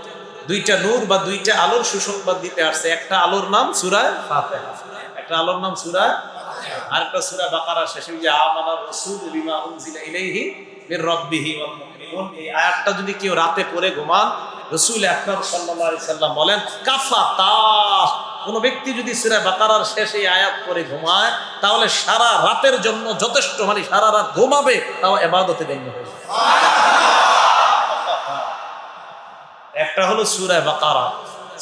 দুইটা নূর বা দুইটা আলোর সুসংবাদ দিতে আসছে। একটা আলোর নাম সূরা ফাতিহা, একটা আলোর নাম সূরা, আর একটা সূরা বাকারা শেষে যে আমানার রাসূল বিমা উনজিলা ইলাইহি মির রাব্বিহি ওয়াল মুমিনুন, এই আয়াতটা যদি কেউ রাতে পড়ে ঘুমান, রাসূল আকরাম সাল্লাল্লাহু আলাইহি সাল্লাম বলেন কাফাতা, কোন ব্যক্তি যদি সূরা বাকারার শেষে এই আয়াত পড়ে ঘুমায় তাহলে সারা রাতের জন্য যথেষ্ট, মানে সারা রাত ঘুমাবে তাও ইবাদতে গণ্য হবে। একটা হলো সূরা বাকারা,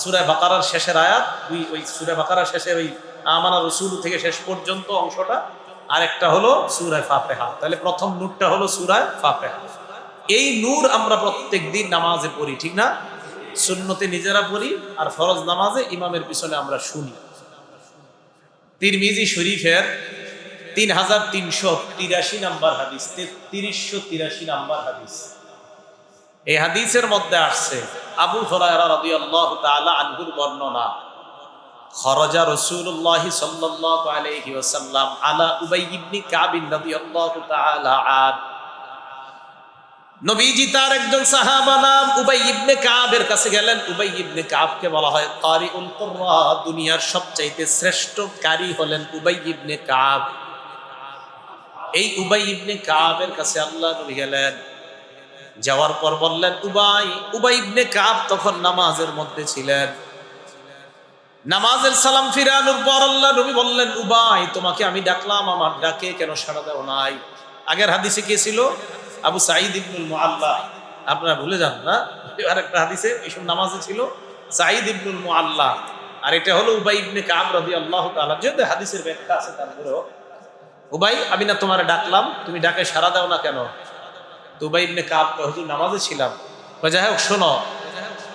সূরা বাকারার শেষের আয়াত, ওই সূরা বাকারার শেষের ওই আমানা রাসূল থেকে শেষ পর্যন্ত অংশটা, আর একটা হলো সূরা ফাতিহা। তাহলে প্রথম নূরটা হলো সূরা ফাতিহা। এই নূর আমরা প্রত্যেকদিন নামাজে পড়ি, ঠিক না? সুন্নতে নিজেরা পড়ি, আর ফরজ নামাজে ইমামের পিছনে আমরা শুনি। তিরমিজি শরীফের 3383 নাম্বার হাদিস, 3383 নাম্বার হাদিস। এই হাদিসের মধ্যে আসছে আবু হুরায়রা রাদিয়াল্লাহু তাআলা আনহুর বর্ণনা, খরাজা রাসূলুল্লাহ সাল্লাল্লাহু আলাইহি ওয়াসাল্লাম আলা উবাই ইবনে কাব রাদিয়াল্লাহু তাআলা আন, নবীজি তার একজন সাহাবা নাম উবাই ইবনে কাবের কাছে গেলেন। উবাই ইবনে কাবকে বলা হয় কারিউল কুররা, দুনিয়ার সবচাইতে শ্রেষ্ঠ কারি হলেন উবাই ইবনে কাব। এই উবাই ইবনে কাবের কাছে আল্লাহ নবী গেলেন, যাওয়ার পর বললেন উবাই ইবনে কাব তখন নামাজের মধ্যে ছিলেন। নামাজের সালাম ফিরানোর পর আল্লাহ নবী বললেন, উবাই তোমাকে আমি ডাকলাম, আমার ডাকে কেন সাড়া দাও নাই? আগের হাদিসে কে ছিল? আবু সাঈদ ইবনুল মুআল্লা, আপনারা ভুলে যান না? আর একটা হাদিসে এইসব নামাজে ছিল সাঈদ ইবনুল মুআল্লা, আর এটা হলো উবাই ইবনে কাব রাদিয়াল্লাহু তাআলা। যেহেতু হাদিসের ব্যাখ্যা আছে তারপরেও, উবাই আমি না তোমারে ডাকলাম, তুমি ডাকে সাড়া দাও না কেন? তো উবাই ইবনে কাব হুজুর নামাজে ছিলাম। যাই হোক শোনো,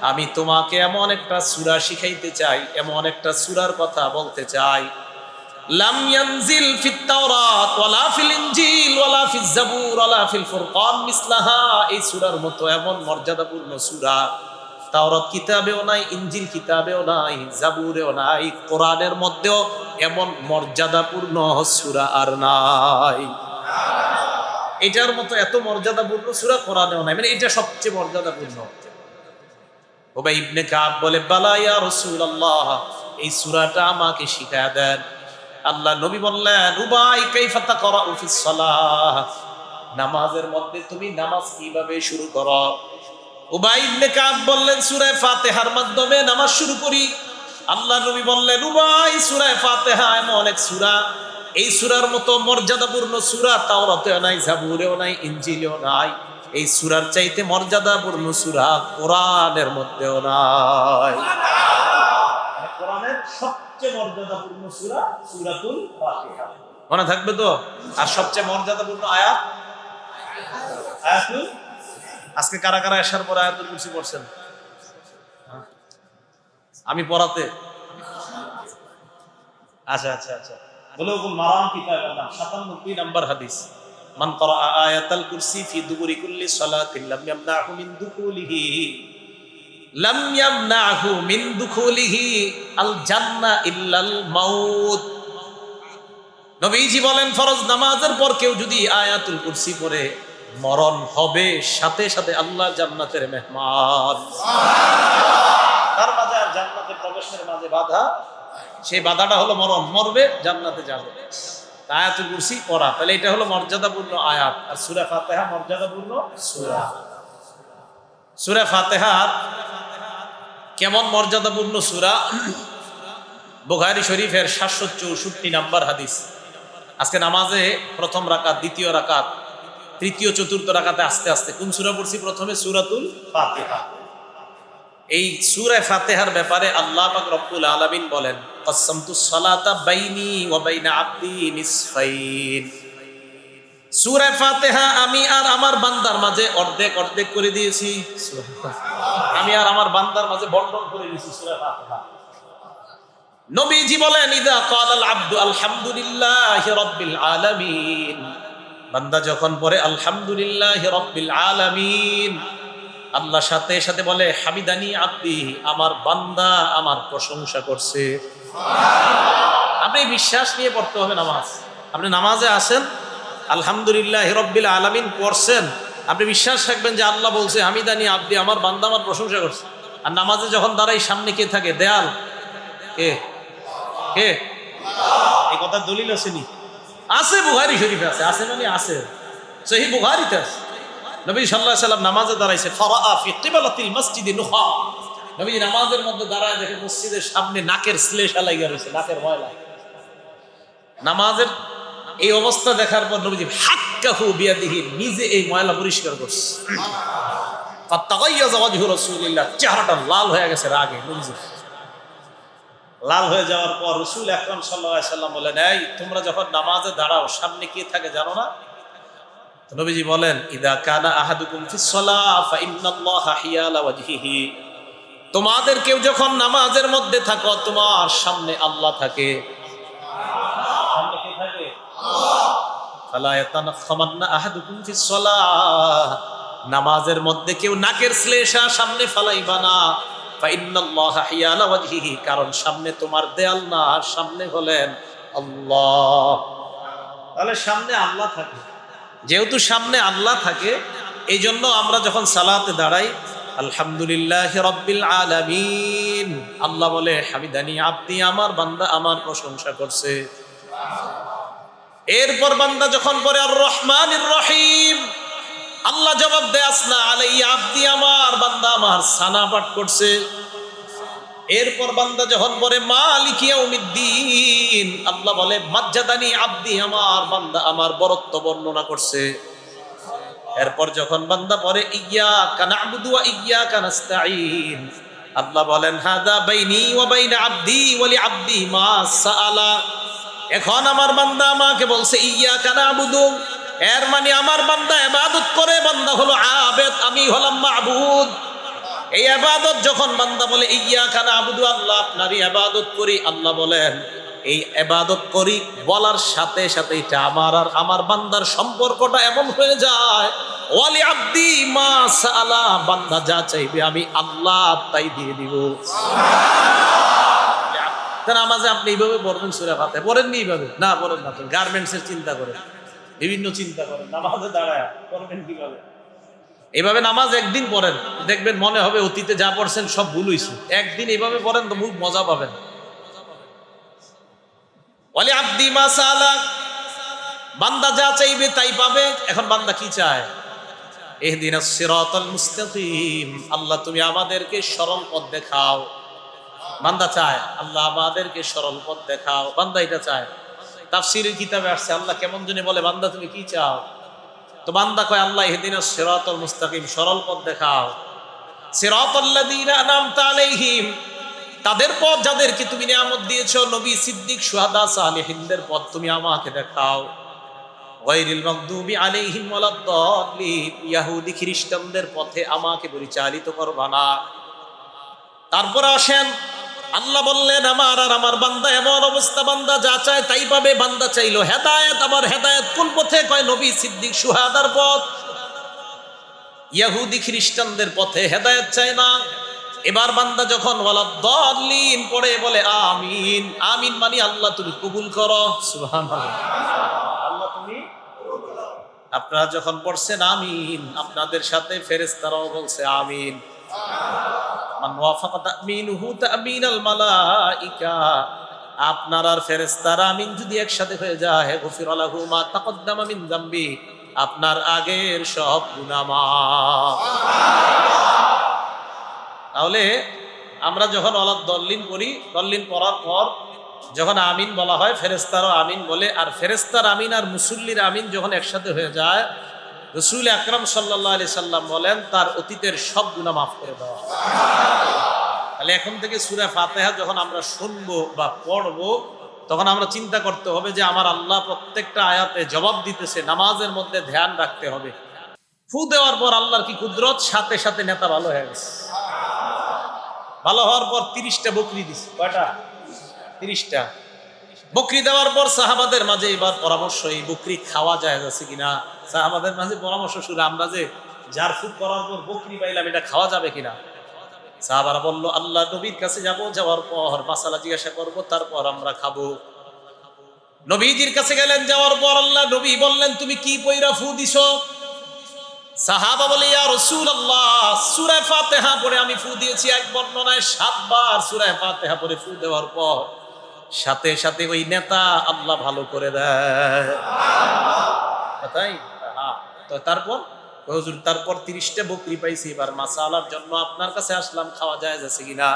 আমি তোমাকে এমন একটা সূরা শিখাইতে চাই, এমন একটা সূরার কথা বলতে চাই, লাম ইয়ানজিল ফিত তাওরাত ওয়ালা ফিল ইনজিল ওয়ালা ফিজ জাবুর ওয়ালা ফিল ফুরকান মিসলাহা। এই সূরার মতো এমন মর্যাদাপূর্ণ সূরা তাওরাত কিতাবেও নাই, ইনজিল কিতাবেও নাই, জাবুরেও নাই, কোরআনের মধ্যেও এমন মর্যাদাপূর্ণ সূরা আর নাই। এটার মতো এত মর্যাদাপূর্ণ সূরা কোরআনেও নাই, মানে এটা সবচেয়ে মর্যাদাপূর্ণ। উবাই ইবনে কাব বলে বালা ইয়া রাসূলুল্লাহ, এই সূরাটা আমাকে শিখায়া দেন। আল্লাহ নবী বললেন, উবাই কাইফা তাকরাউ ফিস সালাহ, নামাজের মধ্যে তুমি নামাজ কিভাবে শুরু করো? উবাই ইবনে কাব বললেন, সূরা ফাতিহার মাধ্যমে নামাজ শুরু করি। আল্লাহ নবী বললেন, উবাই সূরা ফাতিহা এমন এক সূরা, এই সূরার মতো মর্যাদাপূর্ণ সূরা তাওরাতেও নাই, জাবুরেও নাই, ইনজিলেও নাই। এই সূরার চাইতে মর্যাদাপূর্ণ সূরা কোরআনের মধ্যেও নাই। কোরআনের সবচেয়ে মর্যাদাপূর্ণ সূরা সূরাতুল ফাতিহা, মনে থাকবে তো? আর সবচেয়ে মর্যাদাপূর্ণ আয়াত আয়াতুল, আজকে কারা কারা এশার পর আয়াতুল কুরসি পড়ছেন? আমি পড়াতে, আচ্ছা আচ্ছা আচ্ছা, বুলুগুল মারাম কিতাবের নাম 97 নাম্বার হাদিস, মান ক্বারা আয়াতাল কুরসি ফি দুবুরি কুল্লি সালাতিন লাম ইয়ামনাহু মিন দুখুলিহি আল জান্নাহ ইল্লাল মাউত। নবীজি বলেন, ফরজ নামাজের পর কেউ যদি আয়াতুল কুরসি পড়ে, মরণ হবে সাথে সাথে আল্লাহ জান্নাতের মেহমান। তার মাঝে আর জান্নাতে প্রবেশের মাঝে বাধা, সেই বাধাটা হলো মরণ, মরবে জান্নাতে যাবে। আয়াতুল কুরসি পড়া, তাহলে এটা হলো মর্যাদাপূর্ণ আয়াত। আর সূরা ফাতিহা মর্যাদাপূর্ণ সূরা। সূরা ফাতিহা কেমন মর্যাদাপূর্ণ সূরা? বুখারী শরীফের 764 নাম্বার হাদিস। আজকে নামাজে প্রথম রাকাত, দ্বিতীয় রাকাত, তৃতীয় চতুর্থ রাকাতে আস্তে আস্তে কোন সূরা পড়ছি? প্রথমে সূরাতুল ফাতিহা। এই সূরা ফাতিহার ব্যাপারে আল্লাহ পাক রব্বুল আলামিন বলেন, কাসসামতুস সালাতা বাইনি ওয়া বাইনা আবদি নিসফাইন। সূরা ফাতিহা আমি আর আমার বান্দার মাঝে অর্ধেক অর্ধেক করে দিয়েছি। আমি আর আমার বান্দার মাঝে বন্টন করে দিয়েছি সূরা ফাতিহা। নবীজি বলেন, ইযা ক্বালাল আবদু আলহামদুলিল্লাহি রাব্বিল আলামিন, বান্দা যখন পড়ে আলহামদুলিল্লাহি রাব্বিল আলামিন, আল্লাহ সাথে সাথে বলে হামিদানি আব্দি, আমার বান্দা আমার প্রশংসা করছে। আপনি বিশ্বাস নিয়ে পড়তে হবে নামাজ। আপনি নামাজে আসেন, আলহামদুলিল্লাহ রাব্বিল আলামিন পড়ছেন, আপনি বিশ্বাস রাখবেন যে আল্লাহ বলছে হামিদানি আব্দি, আমার বান্দা আমার প্রশংসা করছে। আর নামাজে যখন দাঁড়াই সামনে কে থাকে? দেয়াল। কে কে? এই কথার দলিল আসেনি? আছে, বুখারী শরীফে আছে। আছে মানে আছে, সহিহ বুখারীতে আছে। নবী সাল্লাল্লাহু আলাইহি সাল্লাম নামাজে দাঁড়াইছে, ফারাআ ফি কিবলাতিল মসজিদি নুখা। নবী নামাজের মধ্যে দাঁড়ায় দেখে মসজিদের সামনে নাকের শ্লেষা লাগিয়া রয়েছে, নাকের ময়লা। নামাজের এই অবস্থা দেখার পর নবীজি হাক্কাহু বিয়াদিহি, নিজে এই ময়লা পরিষ্কার করছে। ফাতাগায়্যাযা ওয়াজহু রাসূলিল্লাহ, চেহারাটা লাল হয়ে গেছে রাগে। নবীজি লাল হয়ে যাওয়ার পর রাসূল আকরাম সাল্লাল্লাহু আলাইহি সাল্লাম বলেন, এই তোমরা যখন নামাজে দাঁড়াও সামনে কে থাকে জানো না? নবীজি বলেন, ইদা কানা আহাদুকুম ফিস সালাহ ফা ইন্নাল্লাহা হিয়ালা ওয়াজহিহি, তোমাদের কেউ যখন নামাজের মধ্যে থাকো তোমার সামনে আল্লাহ থাকে। সামনে কে থাকে? আল্লাহ। ফালা ইয়াতানাখামান্না আহাদুকুম ফিস সালাহ, নামাজের মধ্যে কেউ নাকের শ্লেষা সামনে ফালাইবা না। ফা ইন্নাল্লাহা হিয়ালা ওয়াজহিহি, কারণ সামনে তোমার দেয়াল না, সামনে হলেন আল্লাহ। তাহলে সামনে আল্লাহ থাকে। যেহেতু সামনে আল্লাহ থাকে, এই জন্য আমরা যখন সালাতে দাঁড়াই আলহামদুলিল্লাহ রাব্বিল আলামিন, আল্লাহ বলে হামিদানি আব্দি, আমার বান্দা আমার প্রশংসা করছে। এরপর বান্দা যখন পড়ে আর রহমানির রহিম, আল্লাহ জবাব দেয় আসনা আলাইয়া আব্দি, আমার বান্দা আমার সানা পাঠ করছে। এরপর বান্দা যখন পড়ে মালিক ইয়াউমিদ্দিন, আল্লাহ বলে মাজ্জাদানি আব্দি, আমার বান্দা আমার বরত্ব বর্ণনা করছে। এরপর যখন বান্দা পড়ে ইয়্যাকা না'বুদু ওয়া ইয়্যাকা নাস্তাঈন, আল্লাহ বলেন হাদা বাইনি ওয়া বাইনা আব্দি ওয়া লিআব্দি মা সাআলা, এখন আমার বান্দা আমাকে বলছে ইয়্যাকা না'বুদু, এর মানে আমার বান্দা ইবাদত করে, বান্দা হলো আবেদ, আমি হলাম মাবুদ। এই ইবাদত যখন বান্দা বলে ইয়্যাকা না'বুদু, আল্লাহ আপনারই ইবাদত করি, আল্লাহ বলেন এই ইবাদত করি বলার সাথে সাথে এটা আমার আর আমার বান্দার সম্পর্কটা এমন হয়ে যায়, ওয়ালি আব্দি মা সাআলা, বান্দা যা চাইবে আমি আল্লাহ তাই দিয়ে দিব। সুবহানাল্লাহ। নামাজে আপনি এইভাবে পড়বেন, সূরা ফাতিহা পড়েননি এইভাবে? না পড়েন না, তো গার্মেন্টসের চিন্তা করেন, বিভিন্ন চিন্তা করেন, নামাজে দাঁড়ায় পড়বেন কিভাবে? এইভাবে নামাজ একদিন পড়েন, দেখবেন মনে হবে অতীতে যা পড়ছেন সব ভুল হইছে। একদিন এইভাবে পড়েন তো খুব মজা পাবেন। ওয়ালি আব্দি মা সাআলা, বান্দা যা চাইবে তাই পাবে। এখন বান্দা কি চায়? ইহদিনাস সিরাতাল মুস্তাকিম, আল্লাহ তুমি আমাদেরকে সরল পথ দেখাও। বান্দা চায় আল্লাহ আমাদেরকে সরল পথ দেখাও, বান্দা এটা চায়। তাফসীরের কিতাবে আসছে আল্লাহ কেমন জানি বলে, বান্দা তুমি কি চাও? তো বান্দা কয় আল্লাহ ইহদিনাস সিরাতাল মুস্তাকিম, সরল পথ দেখাও। সিরাতাল্লাযীনা আনআমতা আলাইহিম, তাদের পথ যাদেরকে তুমি নিয়ামত দিয়েছো, নবী সিদ্দিক শুহাদা সালেহিনদের পথ তুমি আমাকে দেখাও। গায়রিল মাগদুবি আলাইহিম ওয়ালাদ-দাল্লিন, ইহুদি খ্রিস্টানদের পথে আমাকে পরিচালিত করবা না। তারপর আসেন আল্লাহ বললেন আমার আর আমার বান্দা এমন অবস্থা, বান্দা যা চায় তাই পাবে। বান্দা চাইলো হেদায়েত, আবার হেদায়েত কোন পথে? কয় নবী সিদ্দিক শুহাদার পথ। ইহুদি খ্রিস্টানদের পথে হেদায়েত চায় না। এবার বান্দা যখন ওয়ালাদ-দাল্লিন পড়ে বলে আমিন, আমিন মানে আল্লাহ তুমি কবুল করো। সুবহানাল্লাহ, আল্লাহ তুমি। আপনারা যখন পড়ছেন আমিন, আপনাদের সাথে ফেরেশতারাও বলছে আমিন। মান ওয়াফাকা তামিনুহু তামিনাল মালাইকা, আপনার আর ফেরেশতারা আমিন যদি একসাথে হয়ে যায়, গফির লাহু মা তাকদ্দামা মিন যামবি, আপনার আগের সব গুনাহ মাফ। তাহলে আমরা যখন ওয়ালাদ-দাল্লিন পড়ি, দাল্লিন পড়ার পর যখন আমিন বলা হয়, ফেরেশতারাও আমিন বলে। আর ফেরেশতার আমিন আর মুসল্লির আমিন যখন একসাথে হয়ে যায়, রাসূল আকরাম সাল্লাল্লাহু আলাইহি সাল্লাম বলেন তার অতীতের সব গুনাহ মাফ করে দেওয়া। তাহলে এখন থেকে সূরা ফাতিহা যখন আমরা শুনবো বা পড়বো, তখন আমরা চিন্তা করতে হবে যে আমার আল্লাহ প্রত্যেকটা আয়াতে জবাব দিতেছে, নামাজের মধ্যে ধ্যান রাখতে হবে। ফু দেওয়ার পর আল্লাহর কি কুদরত, সাথে সাথে নেতা ভালো হয়ে গেছে। ভালো হওয়ার পর 30টা বকরি দিছে। কয়টা? 30টা বকরি দেওয়ার পর সাহাবাদের মাঝে এবার পরামর্শ, এই বকরি খাওয়া যায় আছে কিনা। সাহাবাদের মাঝে পরামর্শ শুরু, আমরা যে ঝাড়ফুঁক করার পর বকরি পাইলাম, এটা খাওয়া যাবে কিনা? সাহাবারা বলল, আল্লাহ নবীর কাছে যাব, যাওয়ার পর মাসালা জিজ্ঞাসা করব, তারপর আমরা খাবো। নবীজির কাছে গেলেন, যাওয়ার পর আল্লাহ নবী বললেন, তুমি কি পয়রা ফু দিছো? সাহাবা বলে, ইয়া রাসূলুল্লাহ, সূরা ফাতিহা পড়ে আমি ফু দিয়েছি। এক বর্ণনায় 7 বার সূরা ফাতিহা পড়ে ফু দেওয়ার পর সাথে সাথে ওই নেতা আল্লাহ ভালো করে দেয়। তাই তো তারপর হুজুর, তারপর 30টা বকরি পাইছি, এবার মাসালার জন্য আপনার কাছে আসলাম, খাওয়া যায় আছে কিনা?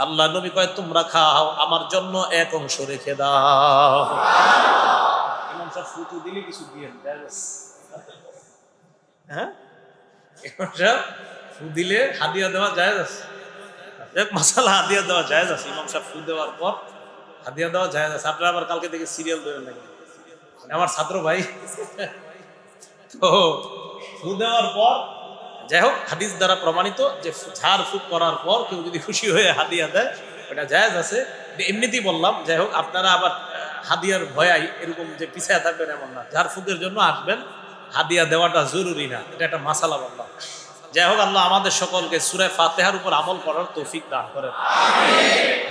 আল্লাহ নবী কয়, তোমরা খাও, আমার জন্য এক অংশ রেখে দাও। ইমাম সাহেব ফুটু দিলে কিছু দিয়ে হ্যাঁ, ইমাম সাহেব ফু দিলে হাদিয়া দেওয়া যায় আছে, এক মাসালা হাদিয়া দেওয়া যায় আছে। ইমাম সাহেব ফু দেওয়ার পর হাদিয়া দেওয়া যায় আছে। আপনারা আবার কালকে থেকে সিরিয়াল ধরে লাগবে, আমার ছাত্র ভাই। তো ফু দেওয়ার পর যাই হোক, হাদিস দ্বারা প্রমাণিত যে ঝাড় ফুঁক করার পর কেউ যদি খুশি হয়ে হাদিয়া দেয়, ওটা জায়েজ আছে। এমনিতেই বললাম, যাই হোক, আপনারা আবার হাদিয়ার ভয়াই এরকম যে পিছায় থাকবেন এমন না, ঝাড় ফুঁকের জন্য আসবেন, হাদিয়া দেওয়াটা জরুরি না, এটা একটা মাসালা বললাম। যাই হোক, আল্লাহ আমাদের সকলকে সূরা ফাতিহার উপর আমল করার তৌফিক দান করেন।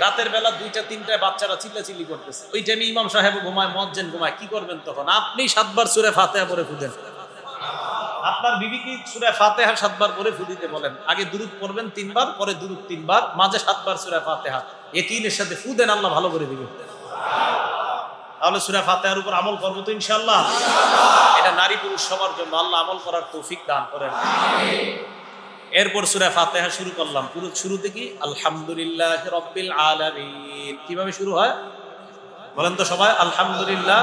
রাতের বেলা 2টা 3টায় বাচ্চারা চিল্লাচিল্লি করতেছে, ওই টাইমে ইমাম সাহেব ঘুমায়, মুয়াজ্জিন ঘুমায়, কি করবেন তখন? আপনি 7 বার সূরা ফাতিহা পড়ে ফুদেন। আপনার বিবিকে সূরা ফাতিহা 7 বার পড়ে ফু দিতে বলেন। আগে দুরূদ পড়বেন 3 বার, পরে দুরূদ 3 বার, মাঝে 7 বার সূরা ফাতিহা। ইয়াকিনের সাথে ফু দেন, আল্লাহ ভালো করে দিবেন। তাহলে সূরা ফাতিহার উপর আমল করব তো ইনশাআল্লাহ। এটা নারী পুরুষ সবার জন্য, আল্লাহ আমল করার তৌফিক দান করেন। এরপর সূরা ফাতিহা শুরু করলাম। পুরো শুরুতে কি আলহামদুলিল্লাহি রাব্বিল আলামিন, কিভাবে শুরু হয় বলেন তো সবাই? আলহামদুলিল্লাহ।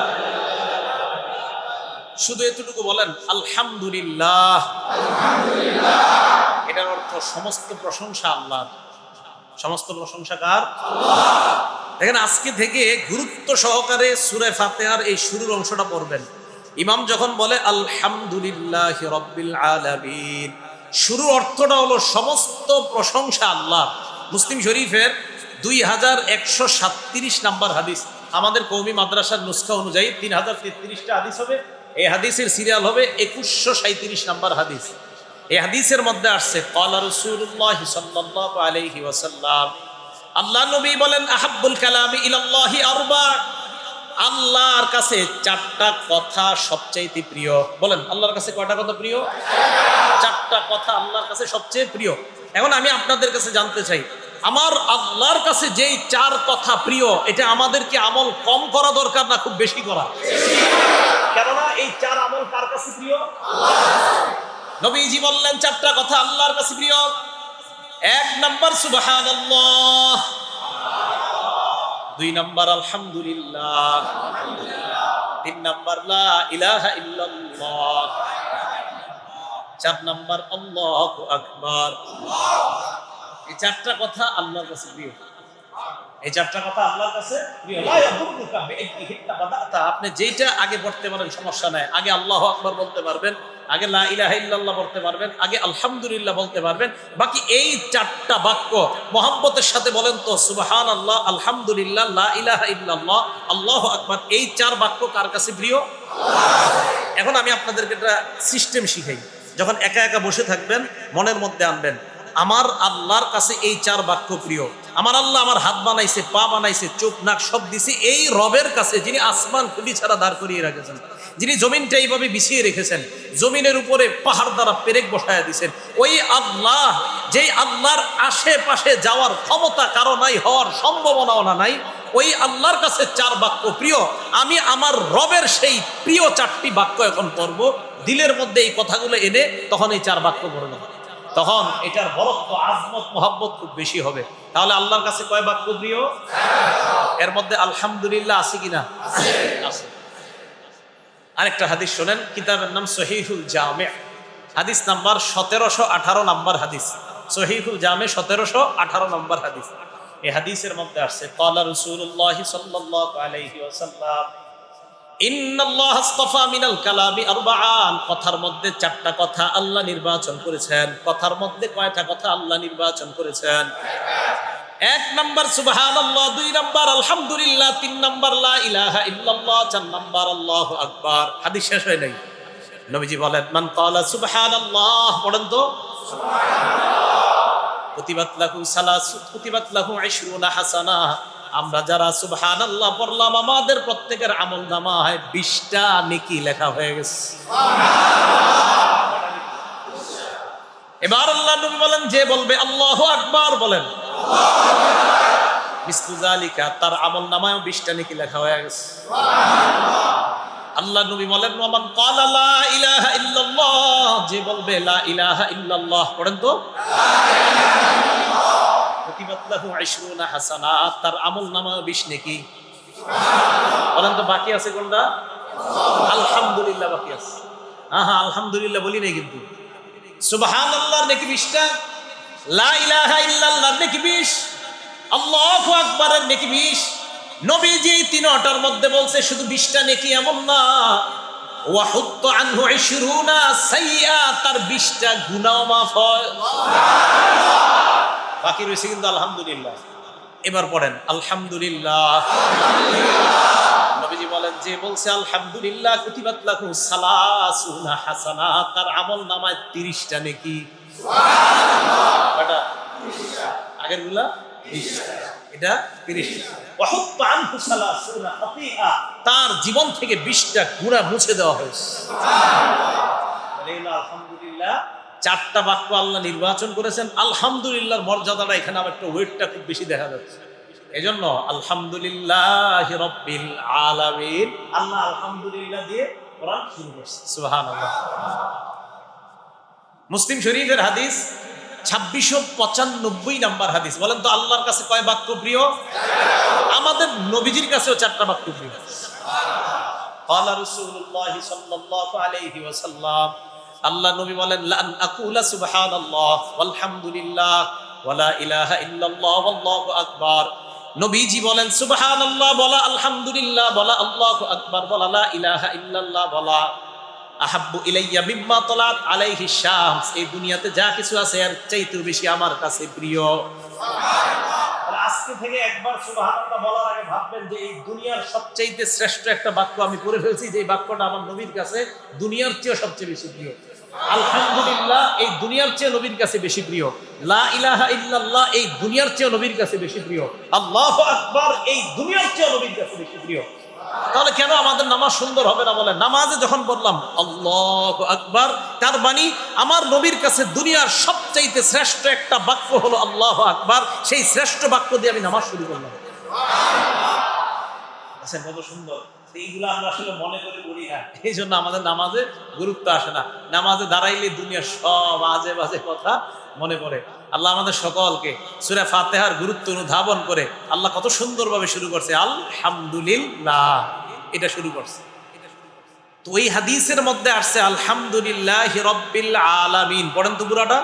শুধু এতটুকু বলেন, আলহামদুলিল্লাহ। এটার অর্থ সমস্ত প্রশংসা আল্লাহর। সমস্ত প্রশংসা কার? দেখেন, আজকে থেকে গুরুত্ব সহকারে সূরা ফাতিহার এই শুরুর অংশটা পড়বেন। ইমাম যখন বলে আলহামদুলিল্লাহি রাব্বিল আলামিন, শুরুর অর্থটা হলো সমস্ত প্রশংসা আল্লাহ। মুসলিম শরীফের 2137 নাম্বার হাদিস, আমাদের কওমি মাদ্রাসার নুসখা অনুযায়ী 3033টা হাদিস হবে। এই হাদিসের সিরিয়াল হবে 2137 নাম্বার হাদিস। এই হাদিসের মধ্যে আসছে, ক্বালা রাসূলুল্লাহ সাল্লাল্লাহু আলাইহি ওয়াসাল্লাম, আল্লাহ নবী বলেন, আহাব্বুল কালামি ইলাল্লাহি আরবা, আল্লাহর কাছে 4টা কথা সবচেয়ে প্রিয়। বলেন, আল্লাহর কাছে কয়টা কথা প্রিয়? 4টা কথা আল্লাহর কাছে সবচেয়ে প্রিয়। এখন আমি আপনাদের কাছে জানতে চাই, আমার আল্লাহর কাছে যেই 4 কথা প্রিয়, এটা আমাদেরকে আমল কম করা দরকার না খুব বেশি করা? কেননা এই 4 আমল কার কাছে প্রিয়? নবীজি বললেন 4টা কথা আল্লাহর কাছে প্রিয়। 1 নাম্বার সুবহানাল্লাহ, 2 নাম্বার আলহামদুলিল্লাহ, 3 নাম্বার লা ইলাহা ইল্লাল্লাহ, 4 নাম্বার আল্লাহু আকবার। এই 4টা কথা আল্লাহর কাছে প্রিয়। এই 4টা কথা আল্লাহর কাছে প্রিয়। আপনি যেটা আগে পড়তে পারেন সমস্যা নাই, আগে আল্লাহু আকবার বলতে পারবেন, আগে লা ইলাহা ইল্লাল্লাহ বলতে পারবেন, আগে আলহামদুলিল্লাহ বলতে পারবেন। বাকি এই 4টা বাক্য মহব্বতের সাথে বলেন তো, সুবহানাল্লাহ, আলহামদুলিল্লাহ, লা ইলাহা ইল্লাল্লাহ, আল্লাহু আকবার। এই 4 বাক্য কার কাছে প্রিয়? এখন আমি আপনাদেরকে একটা সিস্টেম শিখাই। যখন একা একা বসে থাকবেন, মনের মধ্যে আনবেন, আমার আল্লাহর কাছে এই 4 বাক্য প্রিয়। আমার আল্লাহ আমার হাত বানাইছে, পা বানাইছে, চোখ নাক সব দিছে এই রবের কাছে, যিনি আসমান খুঁটি ছাড়া দাঁড় করিয়ে রেখেছেন, যিনি জমিনটা এইভাবে বিছিয়ে রেখেছেন, জমিনের উপরে পাহাড় দ্বারা পেরেক বসায়া দিয়েছেন, ওই আল্লাহ, যেই আল্লাহর আশেপাশে যাওয়ার ক্ষমতা কারো নাই, হওয়ার সম্ভাবনাও নাই, ওই আল্লাহর কাছে 4 বাক্য প্রিয়। আমি আমার রবের সেই প্রিয় 4টি বাক্য এখন পড়ব, দিলের মধ্যে এই কথাগুলো এনে তখন এই 4 বাক্য পড়ব, তখন এটার বরত্ব, আজমত, মহব্বত খুব বেশি হবে। তাহলে আল্লাহর কাছে কয় বাক্য প্রিয়? এর মধ্যে আলহামদুলিল্লাহ আছে কিনা? আছে। আরেকটা হাদিস শোনেন, কিতাবের নাম সহিহুল জামে, হাদিস নাম্বার 1718 নাম্বার হাদিস। সহিহুল জামে 1718 নাম্বার হাদিস। এই হাদিসের মধ্যে আসছে, ক্বালা রাসূলুল্লাহ সাল্লাল্লাহু আলাইহি ওয়াসাল্লাম, ইন্নাল্লাহ আসতাফা মিনাল কালামি আরবাআন, কথার মধ্যে 4টা কথা আল্লাহ নির্বাচন করেছেন। কথার মধ্যে কয়টা কথা আল্লাহ নির্বাচন করেছেন? 1 নাম্বার সুবহানাল্লাহ, 2 নাম্বার আলহামদুলিল্লাহ, 3 নাম্বার লা ইলাহা ইল্লাল্লাহ, 4 নাম্বার আল্লাহু আকবার। হাদিস শেষ হয় নাই? নবীজি বলেন মান ক্বালা সুবহানাল্লাহ, পড়েন তো, কুতিবাত লাহু সালাসু কুতিবাত লাহু 20 হাসানা। আমরা যারা সুবহানাল্লাহ পড়লাম আমাদের প্রত্যেকের আমলনামায় 20টা নেকি লেখা হয়ে গেছে। এবার আল্লাহ নবী বলেন যে বলবে আল্লাহু আকবার বলেন, মিসলু যালিকা, তার আমলনামায় 20টা নেকি লেখা হয়ে গেছে। আল্লাহ নবী বলেন ওয়ামান ক্বালা লা ইলাহা ইল্লাল্লাহ, যে বলবে লা ইলাহা ইল্লাল্লাহ, পড়েন তো, কুতিবাত লাহু 20 হাসানাত, তার আমলনামায় 20 নেকি। বলেন তো বাকি আছে কোনটা? আলহামদুলিল্লাহ বাকি আছে। হ্যাঁ আলহামদুলিল্লাহ বলি নাই কিন্তু। সুবহানাল্লাহর নেকি 20টা, লা ইলাহা ইল্লাল্লাহর নেকি 20, আল্লাহু আকবারের নেকি 20। নবীজি তিনটার মধ্যে বলছে শুধু 20টা নেকি এমন না, ওয়া হুত্তা আনহু 20 সাইয়্যা, তার 20টা গুনাহ মাফ হয়। বাকি রয়েছে কিন্তু আলহামদুলিল্লাহ। এবার পড়েন আলহামদুলিল্লাহ। নবীজি বলেন যে বলছে আলহামদুলিল্লাহ কুতিবাত লাহু সালাসুনা হাসানাত, তার আমলনামায় 30টা নেকি। সুবহানাল্লাহ, এটা 30টা, আগের গুলা 20টা, এটা 30টা। ওয়া হুত্তা আনহু সালাসুনা খাতিআ, তার জীবন থেকে 20টা গুনাহ মুছে দেওয়া হয়েছে। সুবহানাল্লাহ। আলহামদুলিল্লাহ 4টা বাক্য আল্লাহ নির্বাচন করেছেন। আলহামদুলিল্লাহর মর্যাদাটা এখানে আবার একটু ওয়েটটা খুব বেশি দেখা যাচ্ছে। এজন্য আলহামদুলিল্লাহি রাব্বিল আলামিন, আল্লাহ আলহামদুলিল্লাহ দিয়ে কোরআন শুরু করেছে। সুবহানাল্লাহ। মুসলিম শরীফের হাদিস 2695 নাম্বার হাদিস। বলেন তো আল্লাহর কাছে কয় বাক্য প্রিয়? আমাদের নবীজির কাছেও 4টা বাক্য প্রিয়। ক্বালা রাসূলুল্লাহ সাল্লাল্লাহু আলাইহি ওয়াসাল্লাম, আল্লাহ নবী বলেন লান আকুলা সুবহানাল্লাহ ওয়ালহামদুলিল্লাহ ওয়া লা ইলাহা ইল্লাল্লাহ ওয়াল্লাহু আকবার। নবীজি বলেন সুবহানাল্লাহ বলা, আলহামদুলিল্লাহ বলা, আল্লাহু আকবার বলা, লা ইলাহা ইল্লাল্লাহ বলা আহাব্বু ইলাইয়া মিম্মা তালাত আলাইহি শামস, এই দুনিয়াতে যা কিছু আছে এর চাইতেও বেশি আমার কাছে প্রিয়। সুবহানাল্লাহ। আজকে থেকে একবার সুবহানাল্লাহ বলার আগে ভাববেন যে এই দুনিয়ার সবচেয়ে শ্রেষ্ঠ একটা বাক্য আমি পড়ে ফেলছি, যে এই বাক্যটা আমার নবীর কাছে দুনিয়ার চেয়ে সবচেয়ে বেশি প্রিয়। আলহামদুলিল্লাহ এই দুনিয়ার চেয়ে নবীর কাছে বেশি প্রিয়। লা ইলাহা ইল্লাল্লাহ এই দুনিয়ার চেয়ে নবীর কাছে বেশি প্রিয়। আল্লাহু আকবার এই দুনিয়ার চেয়ে নবীর কাছে বেশি প্রিয়। তাহলে কেন আমাদের নামাজ সুন্দর হবে না? বলেন নামাজে যখন বললাম আল্লাহু আকবার, তার মানে আমার নবীর কাছে দুনিয়ার সবচাইতে শ্রেষ্ঠ একটা বাক্য হলো আল্লাহু আকবার, সেই শ্রেষ্ঠ বাক্য দিয়ে আমি নামাজ শুরু করলাম। আচ্ছা কত সুন্দর, এইগুলো আমরা আসলে মনে করে করি না, এই জন্য আমাদের নামাজে গুরুত্ব আসে না। নামাজে দাঁড়াইলে দুনিয়ার সব আজে বাজে কথা মনে পড়ে। আল্লাহ আমাদের সকলকে সূরা ফাতিহার গুরুত্ব অনুধাবন করে আল্লাহ কত সুন্দরভাবে শুরু করছে আলহামদুলিল্লাহ, এটা শুরু করছে। তো ওই হাদিসের মধ্যে আসছে আলহামদুলিল্লাহি রাব্বিল আলামিন, পড়েন তো পুরাটা।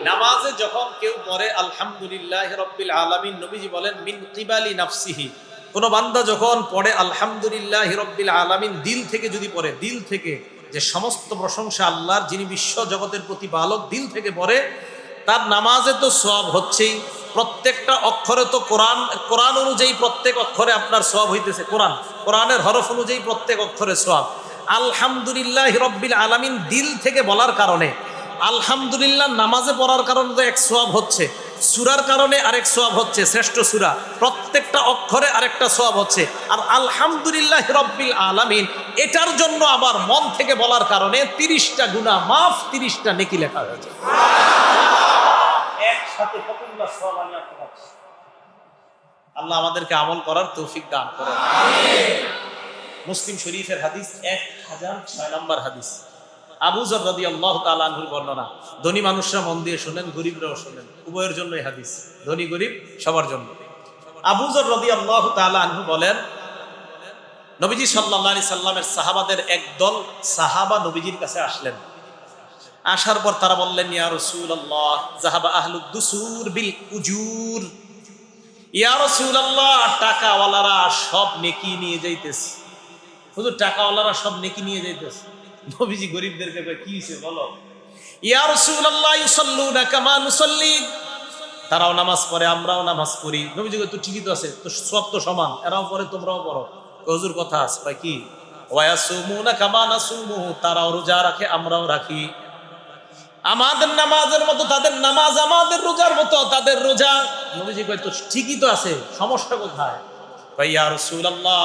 নামাজে যখন কেউ পড়ে আলহামদুলিল্লাহি রাব্বিল আলামিন, নবীজি বলেন মিন কিবালি নাফসিহি, কোন বান্দা যখন পড়ে আলহামদুলিল্লাহি রাব্বিল আলামিন দিল থেকে যদি পড়ে, দিল থেকে, যে সমস্ত প্রশংসা আল্লাহর যিনি বিশ্ব জগতের প্রতিপালক, দিল থেকে পড়ে, তার নামাজে তো সওয়াব হচ্ছেই, প্রত্যেকটা অক্ষরে তো কোরআন অনুযায়ী প্রত্যেক অক্ষরে আপনার সওয়াব হইতেছে, কোরআনের হরফ অনুযায়ী প্রত্যেক অক্ষরে সওয়াব। আলহামদুলিল্লাহি রাব্বিল আলামিন দিল থেকে বলার কারণে, আলহামদুলিল্লাহ নামাজে পড়ার কারণে তো এক সওয়াব হচ্ছে, সূরার কারণে আরেক সওয়াব হচ্ছে, শ্রেষ্ঠ সূরা, প্রত্যেকটা অক্ষরে আরেকটা সওয়াব হচ্ছে। আর আলহামদুলিল্লাহি রাব্বিল আলামিন এটার জন্য আবার মন থেকে বলার কারণে 30টা গুনাহ মাফ, 30টা নেকি লেখা হয়েছে। একসাথে কতগুলো সওয়াব আমি আপনাকে পাচ্ছি। আল্লাহ আমাদেরকে আমল করার তৌফিক দান করেন। আমিন। মুসলিম শরীফের হাদিস 1006 নম্বর হাদিস, আবু যর রাদিয়াল্লাহু তাআলা আনহুর বর্ণনা। ধনী মানুষরা মন দিয়ে শুনেন, গরিবরাও শুনেন, উভয়ের জন্য এই হাদিস, ধনী গরিব সবার জন্য। আবু যর রাদিয়াল্লাহু তাআলা আনহু বলেন, নবীজি সাল্লাল্লাহু আলাইহি সাল্লামের সাহাবাদের একদল সাহাবা নবীজির কাছে আসলেন। আসার পর তারা বললেন, ইয়া রাসূলুল্লাহ যাহাবা আহলুদ দুসুর বিল উজুর, ইয়া রাসূলুল্লাহ টাকাওয়ালারা সব নেকি নিয়ে যাইতেছে। হুজুর টাকাওয়ালারা সব নেকি নিয়ে যাইতেছে। নবীজি গরিবদেরকে কয়, কি হইছে বলো? ইয়া রাসূলুল্লাহ ইউসাল্লুনা কামা নুসাল্লি, তারাও নামাজ পড়ে আমরাও নামাজ পড়ি। নবীজি কয়, তো ঠিকই তো আছে, তো সব তো সমান, এরাও পড়ে তোমরাও পড়ো। হুজুর কথা আছে ভাই কি ওয়ায়াসুমুনা কামা নাসুমু, তারাও রোজা রাখে আমরাও রাখি, আমাদের নামাজের মতো তাদের নামাজ, আমাদের রোজার মতো তাদের রোজা। নবীজি কয় তো ঠিকই তো আছে, সমস্যা কোথায়? কয় ইয়া রাসূলুল্লাহ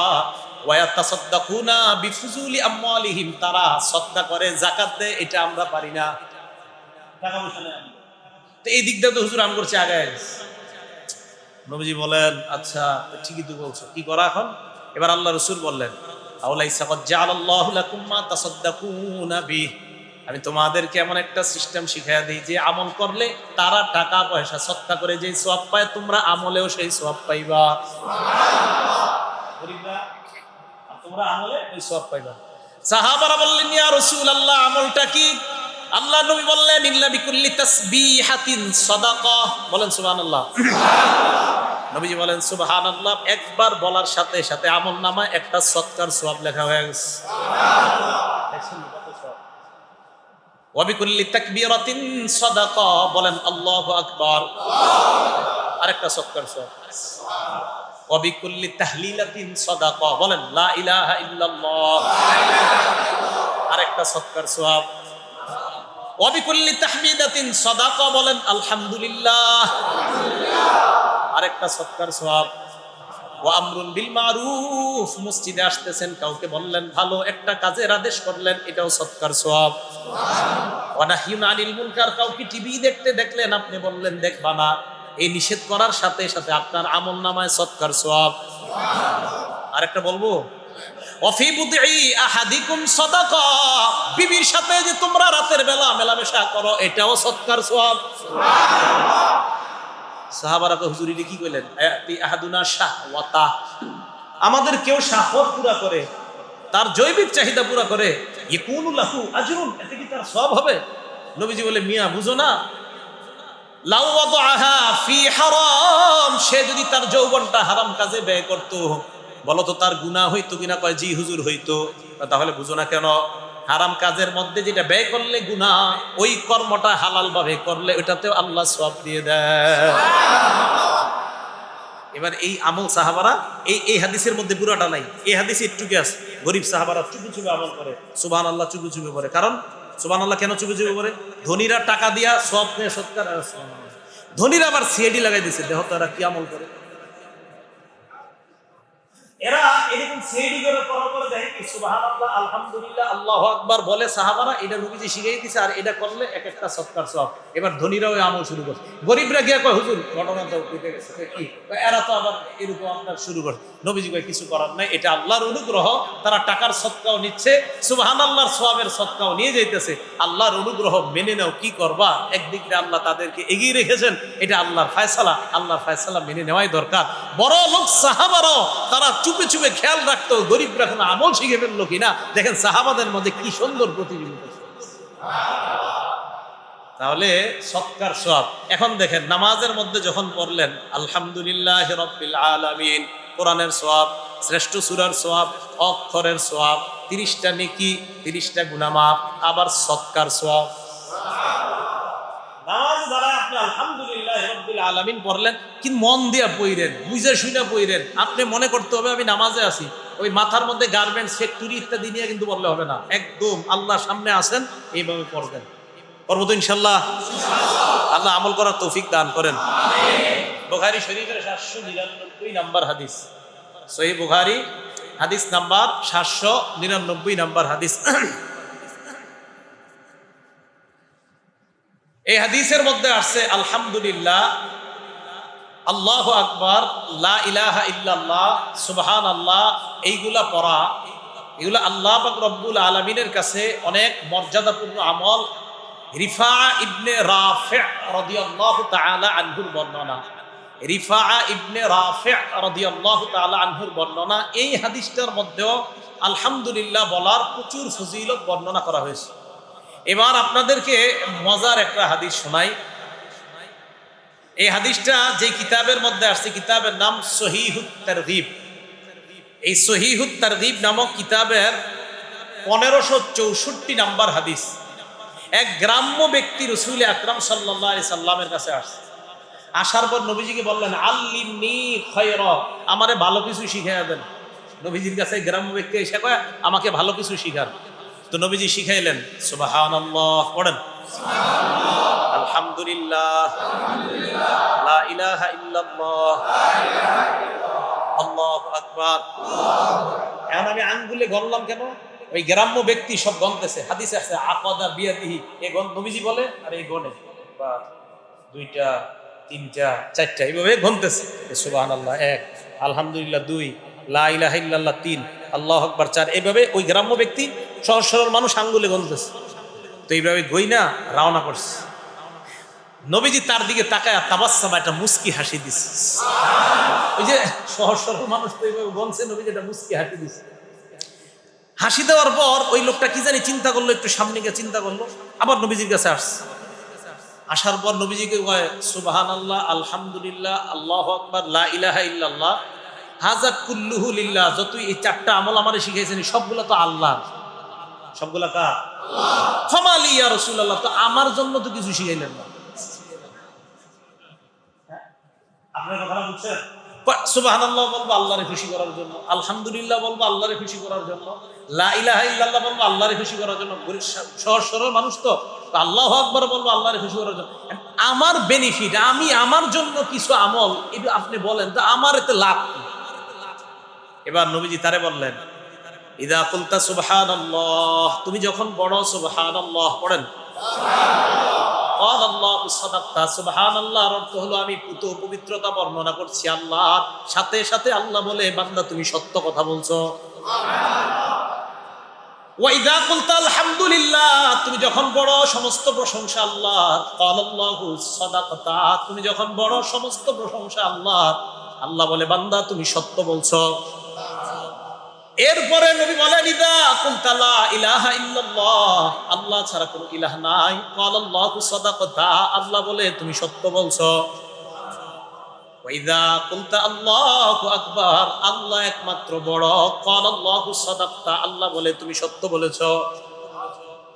ওয়া ইয়াতাসাদদাকুনা বিফুজুলি আমওয়ালিহিম, তারা সাদকা করে যাকাত দেয়, এটা আমরা পারি না, টাকা পয়সা নেই। তো এই দিক দিয়ে তো হুজুর আম করছে আগায়। নবীজি বলেন আচ্ছা ঠিকই তো বলছো, কি করা এখন? এবার আল্লাহ রাসূল বললেন আওলাইসা ক্বাদ জাআলাল্লাহু লাকুম মা তাসাদদাকুনা বিহি, আমি তোমাদেরকে এমন একটা সিস্টেম শিখাইয়া দিই যে আমল করলে তারা টাকা পয়সা সৎকা করে যে সওয়াব পায়, তোমরা আমলেও সেই সওয়াব পাইবা। তোমরা আমলে ওই সওয়াব পাইবা। সাহাবারা বললেন ইয়া রাসূলুল্লাহ আমলটা কি? আল্লাহ নবী বললেন ইল্লা বিকুল্লি তাসবিহাতিন সাদাকা, বলেন সুবহানাল্লাহ। নবীজি বলেন সুবহানাল্লাহ, একবার বলার সাথে সাথে আমল নামায় একটা সৎকার সওয়াব লেখা হয়ে গেছে। ওয়াবিকুল্লি তাকবীরাতিন সাদাকা, বলেন আল্লাহু আকবার, আরেকটা সৎকার সওয়াব। ওয়াবিকুল্লি তাহলিলাতিন সাদাকা, বলেন লা ইলাহা ইল্লাল্লাহ, আরেকটা সৎকার সওয়াব। ওয়াবিকুল্লি তাহমিদাতিন সাদাকা, বলেন আলহামদুলিল্লাহ, আরেকটা সৎকার সওয়াব। ওয়া আমরুন বিল মারুফ, মসজিদে আসতেছেন কাউকে বললেন ভালো একটা কাজের আদেশ করলেন, এটাও সৎকার সওয়াব। ওয়া নাহিয়ুন আনিল মুনকার, কাউকে টিভি দেখতে দেখলেন আপনি বললেন দেখবা না, এই নিষেধ করার সাথে সাথে আপনার আমলনামায় সৎকার সওয়াব। আরেকটা বলবো ওয়াফি বুদঈ আহাদিকুম সাদাকা, বিবির সাথে যে তোমরা রাতের বেলা মেলামেশা করো, এটাও সৎকার সওয়াব। সাহাবারা তো হুজুর কি কইলেন আয়াতি আহাদুনা শাহওয়াতা, আমাদের কেউ শাহওয়াত পুরা করে, তার জৈবিক চাহিদা পুরা করে, ইয়াকুনু লাহু আজরুন, এতে কি তার সওয়াব হবে? নবীজি বলে মিয়া বুঝো না, লাউ ওয়াদাআহা ফি হারাম, সে যদি তার যৌবনটা হারাম কাজে ব্যয় করত, বলো তো তার গুনাহ হইতো কিনা? কয় জি হুজুর হইতো। তাহলে বুঝো না কেন? হারাম কাজের মধ্যে যেটা ব্যয় করলে গুনাহ, ওই কর্মটা হালাল ভাবে করলে ওটাতেও আল্লাহ সওয়াব দিয়ে দেয়। এবার এই আমল সাহাবারা এই হাদিসের মধ্যে পুরোটা নাই, এই হাদিসে একটুকে আছে। গরিব সাহাবারা চুপি চুপি আমল করে, সুবহানাল্লাহ চুপি চুপি করে। কারণ সুবহানাল্লাহ কেন চুপি চুপি করে? ধনীরা টাকা দিয়া সব নিয়ে সৎকার, ধনীরা আবার সিআইডি লাগাই দিছে, দেহ তারা কি আমল করে। এরা এরকম সিআইডি করে করার পরে দেখে কি সুবহানাল্লাহ আলহামদুলিল্লাহ আল্লাহু আকবার বলে সাহাবারা, এটা নবীজি শিখিয়ে দিয়েছে, আর এটা করলে এক একটা সৎকার সওয়াব। এবার ধনীরাও আমল শুরু করে, গরিবরা গিয়া কয় হুজুর ঘটনা তো উঠে গেছে, কি এরা তো আবার এরকম আপনার শুরু করে। নবীজি কয় কিছু করার নাই, এটা আল্লাহর অনুগ্রহ, তারা টাকার সৎকাও নিচ্ছে, সুবহানাল্লাহর সওয়াবের সৎকাও নিয়ে যাইতেছে, আল্লাহর অনুগ্রহ মেনে নাও, কি করবা? একদিক দিয়ে আল্লাহ তাদেরকে এগিয়ে রেখেছেন, এটা আল্লাহর ফয়সালা, আল্লাহর ফয়সালা মেনে নেওয়াই দরকার। বড় লোক সাহাবারাও তারা চুপে চুপে খেয়াল রাখতো গরিবরা কোনো আমল শিখে ফেললো কিনা। দেখেন সাহাবাদের মধ্যে কি সুন্দর প্রতিযোগিতা। তাহলে সৎকার সওয়াব। এখন দেখেন নামাজের মধ্যে যখন পড়লেন আলহামদুলিল্লাহি রাব্বিল আলামিন, কোরআনের সওয়াব, শ্রেষ্ঠ সূরার সওয়াব, অক্ষরের সওয়াব, 30টা নেকি, 30টা গুনাহ মাফ, আবার সৎকার সওয়াব। নামাজ দ্বারা আপনি আলহামদুলিল্লাহি রাব্বিল আলামিন পড়লেন, কিন্তু মন দিয়া পড়েন, বুঝে শুনে পড়েন। আপনি মনে করতে হবে আমি নামাজে আছি, ওই মাথার মধ্যে গার্মেন্টস ফ্যাক্টরি ইত্যাদি নিয়ে কিন্তু বললে হবে না। একদম আল্লাহর সামনে আসেন, এইভাবে পড়বেন। পড়বো তো ইনশাল্লাহ। আল্লাহ আমল করার তৌফিক দান করেন। বুখারী শরীফের 799 নাম্বার হাদিস, সহিহ বুখারী হাদিস নাম্বার 799 নাম্বার হাদিস। এই হাদিসের মধ্যে আসছে আলহামদুলিল্লাহ, আল্লাহু আকবার, লা ইলাহা ইল্লাল্লাহ, সুবহানাল্লাহ, এইগুলা পড়া, এগুলা আল্লাহ পাক রব্বুল আলামিনের কাছে অনেক মর্যাদাপূর্ণ আমল। রিফা ইবনে রাফি' রাদিয়াল্লাহু তাআলা আনহুর বর্ণনা, রিফা ইবনে রাফি' রাদিয়াল্লাহু তাআলা আনহুর বর্ণনা, এই হাদিসটার মধ্যেও আলহামদুলিল্লাহ বলার প্রচুর ফজিলত বর্ণনা করা হয়েছে। এবার আপনাদেরকে মজার একটা হাদিস শোনাই। এই হাদিসটা যে কিতাবের মধ্যে আসছে, কিতাবের নাম সহিহুত তারগীব। এই সহিহুত তারগীব নামক কিতাবের 1564 নাম্বার হাদিস। এক গ্রাম্য ব্যক্তি রাসূল আকরাম সাল্লাল্লাহু আলাইহি সাল্লামের কাছে আসছে। আসার পর নবীজিকে বললেন আল্লিমনি খায়রা, আমারে ভালো কিছু শিখাইয়া দেন। নবীজির কাছে গ্রাম্য ব্যক্তি এসে কয় আমাকে ভালো কিছু শিখান। তো নবীজি শিখাইলেন সুবহানাল্লাহ, পড়েন আলহামদুলিল্লাহ, লা ইলাহা ইল্লাল্লাহ, আল্লাহু আকবার। এখন আমি আঙ্গুলে গণলাম কেন? ওই গ্রাম্য ব্যক্তি সব গণতেছে, হাদিসে আছে আকাদা বিয়াদিহি, এই গণ নবীজি বলে আর এই গণে বা দুইটা, তিনটা, চারটা, এইভাবে গণতেছে। সুবহানাল্লাহ 1, আলহামদুলিল্লাহ 2, লা ইলাহা ইল্লাল্লাহ 3, আল্লাহু আকবার 4, এইভাবে ওই গ্রাম্য ব্যক্তি সহজ সরল মানুষ আঙ্গুলে গণতেছে। তো এইভাবে গইনা রওনা করছে। নবীজি তার দিকে তাকায় তাবাসসাম, একটা মুস্কি হাসি দিছে। ওই যে সহজ সরল মানুষ তো এইভাবে গনছে, নবীজি একটা মুস্কি হাসি দিছে। হাসি দেওয়ার পর ওই লোকটা কি জানি চিন্তা করলো, একটু সামনে গিয়ে চিন্তা করলো, আবার নবীজির কাছে আসছে। আসার পর নবীজিকে কয় সুবহানাল্লাহ, আলহামদুলিল্লাহ, আল্লাহু আকবার, লা ইলাহা ইল্লাল্লাহ, হাযা কুল্লুহু লিল্লাহ। যত এই 4টা আমল আমারে শিখাইছেন সবগুলা তো আল্লাহ, সবগুলা কার? ফামালি ইয়া রাসূলুল্লাহ, তো আমার জন্য তো কিছু শিখাইলেন না। আপনার কথাটা বুঝছেন? সুবহানাল্লাহ বলবো আল্লাহরে খুশি করার জন্য, আলহামদুলিল্লাহ বলবো আল্লাহরে খুশি করার জন্য, লা ইলাহা ইল্লাল্লাহ বলবো আল্লাহরে খুশি করার জন্য। সহজ সরল মানুষ তো, আল্লাহু আকবার বলবো আল্লাহরে খুশি করার জন্য। আমার বেনিফিট, আমি আমার জন্য কিছু আমল এটা আপনি বলেন তো আমার এতে লাভ কি? এবার নবীজি তারে বললেন ইদা কুলতা সুবহানাল্লাহ, তুমি যখন বড় সুবহানাল্লাহ পড়েন, আল্লাহু সাদাক্তা, সুবহানাল্লাহর অর্থ হলো আমি পবিত্রতা বর্ণনা করছি আল্লাহর, সাথে সাথে আল্লাহ বলে বান্দা তুমি সত্য কথা বলছো। ওয়া ইযা কুলতা আলহামদুলিল্লাহ, তুমি যখন বড় সমস্ত প্রশংসা আল্লাহর, আল্লাহু সাদাক্তা, তুমি যখন বড় সমস্ত প্রশংসা আল্লাহর, আল্লাহ বলে বান্দা তুমি সত্য বলছো। এরপরে নবী বলেন ইদা কুলতা লা ইলাহা ইল্লাল্লাহ, আল্লাহ ছাড়া কোনো ইলাহ নাই, আল্লাহু সাদাক্তা, আল্লাহ বলে তুমি সত্য বলছো। ওয়া ইদা কুলতা আল্লাহু আকবার, আল্লাহ একমাত্র বড়, আল্লাহু সাদাক্তা, আল্লাহ বলে তুমি সত্য বলেছো।